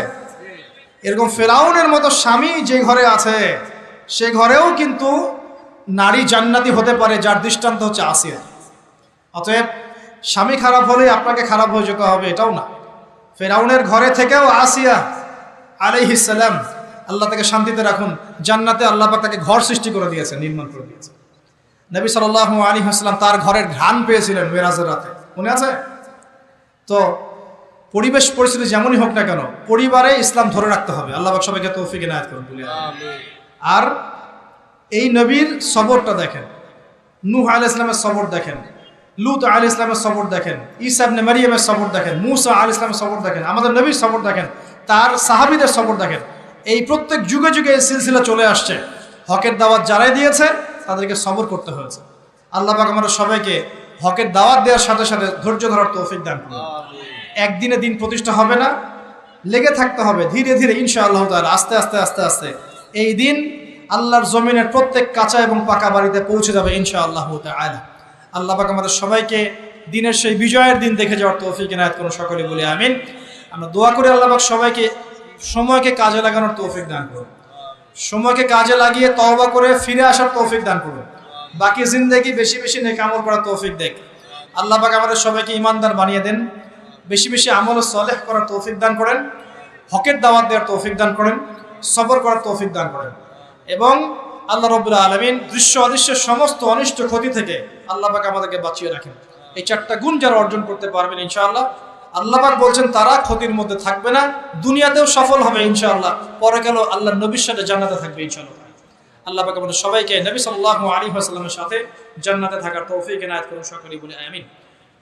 এরকম ফেরাউনের মতো স্বামী যে ঘরে আছে সে ঘরেও কিন্তু নারী জান্নাতি হতে পারে, যার দৃষ্টান্ত হচ্ছে আসিয়া। অতএব স্বামী খারাপ হলে আপনাকে খারাপ হয়ে যেতে হবে এটাও না। ফেরাউনের ঘরে থেকেও আসিয়া আলাইহিস সালাম, আল্লাহ তাকে শান্তিতে রাখুন, জান্নাতে আল্লাহ পাক তাকে ঘর সৃষ্টি করে দিয়েছে, নির্মাণ করে দিয়েছে। নবী সাল্লাল্লাহু আলাইহি ওয়াসাল্লাম তার ঘরের ঘ্রাণ পেয়েছিলেন মেরাজের রাতে, মনে আছে? তো পরিবেশ পরিস্থিতি যেমনই হোক না কেন, পরিবারে ইসলাম ধরে রাখতে হবে। আল্লাহ পাক সবাইকে তৌফিক ইনায়াত করুন, বলি আমিন। আর এই নবীর সবরটা দেখেন, নূহ আলাইহিস সালামের সবর দেখেন, লূত আলাইহিস সালামের সবর দেখেন, ঈসা ইবনে মারইয়ামের সবর দেখেন, মূসা আলাইহিস সালামের সবর দেখেন, আমাদের নবীর সবর দেখেন, তার সাহাবীদের সবর দেখেন। এই প্রত্যেক যুগে যুগে এই সিলসিলা চলে আসছে। হকের দাওয়াত যারাই দিয়েছে তাদেরকে সবর করতে হয়েছে। আল্লাহ পাক আমাদের সবাইকে হকের দাওয়াত দেওয়ার সাথে সাথে ধৈর্য ধরার তৌফিক দান করুন। একদিনে দিন প্রতিষ্ঠা হবে না, লেগে থাকতে হবে ধীরে ধীরে ইনশাআল্লাহ তাআলা, আস্তে আস্তে আস্তে আস্তে এই দিন আল্লাহর জমিনের প্রত্যেক কাঁচা এবং পাকা বাড়িতে পৌঁছে যাবে ইনশাআল্লাহ তাআলা। আল্লাহ পাক আমাদের সবাইকে দিনের সেই বিজয়ের দিন দেখে যাওয়ার তৌফিক ইনায়াত করুন, সকলে বলি আমিন। আমরা দোয়া করি আল্লাহ পাক সবাইকে সময়কে কাজে লাগানোর তৌফিক দান করুন, সময়কে কাজে লাগিয়ে তওবা করে ফিরে আসার তৌফিক দান করুন, বাকি জিন্দেগি বেশি বেশি নেক আমল করার তৌফিক দেন। আল্লাহ পাক আমাদের সবাইকে ঈমানদার বানিয়ে দেন, বেশি বেশি আমল সালেহ করার তৌফিক দান করেন, হকের দাওয়াত দেওয়ার তৌফিক দান করেন, সবর করার তৌফিক দান করেন, এবং আল্লাহ রাব্বুল আলামিন দৃশ্য অদৃশ্যের সমস্ত অনিষ্ট ক্ষতি থেকে আল্লাহ পাক আমাদেরকে বাঁচিয়ে রাখেন। এই চারটা গুণ যারা অর্জন করতে পারবেন ইনশাআল্লাহ, আল্লাহ পাক বলছেন তারা ক্ষতির মধ্যে থাকবে না, দুনিয়াতেও সফল হবে ইনশাআল্লাহ, পরকালেও আল্লাহর নবীর সাথে জান্নাতে থাকবে ইনশাআল্লাহ। আল্লাহ পাক আমাদের সবাইকে নবী সাল্লাল্লাহু আলাইহি ওয়াসাল্লামের সাথে জান্নাতে থাকার তৌফিক ইনায়াত করুন, সকলেই বলি আমিন।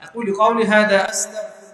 আকুলু কাওলি হাদা।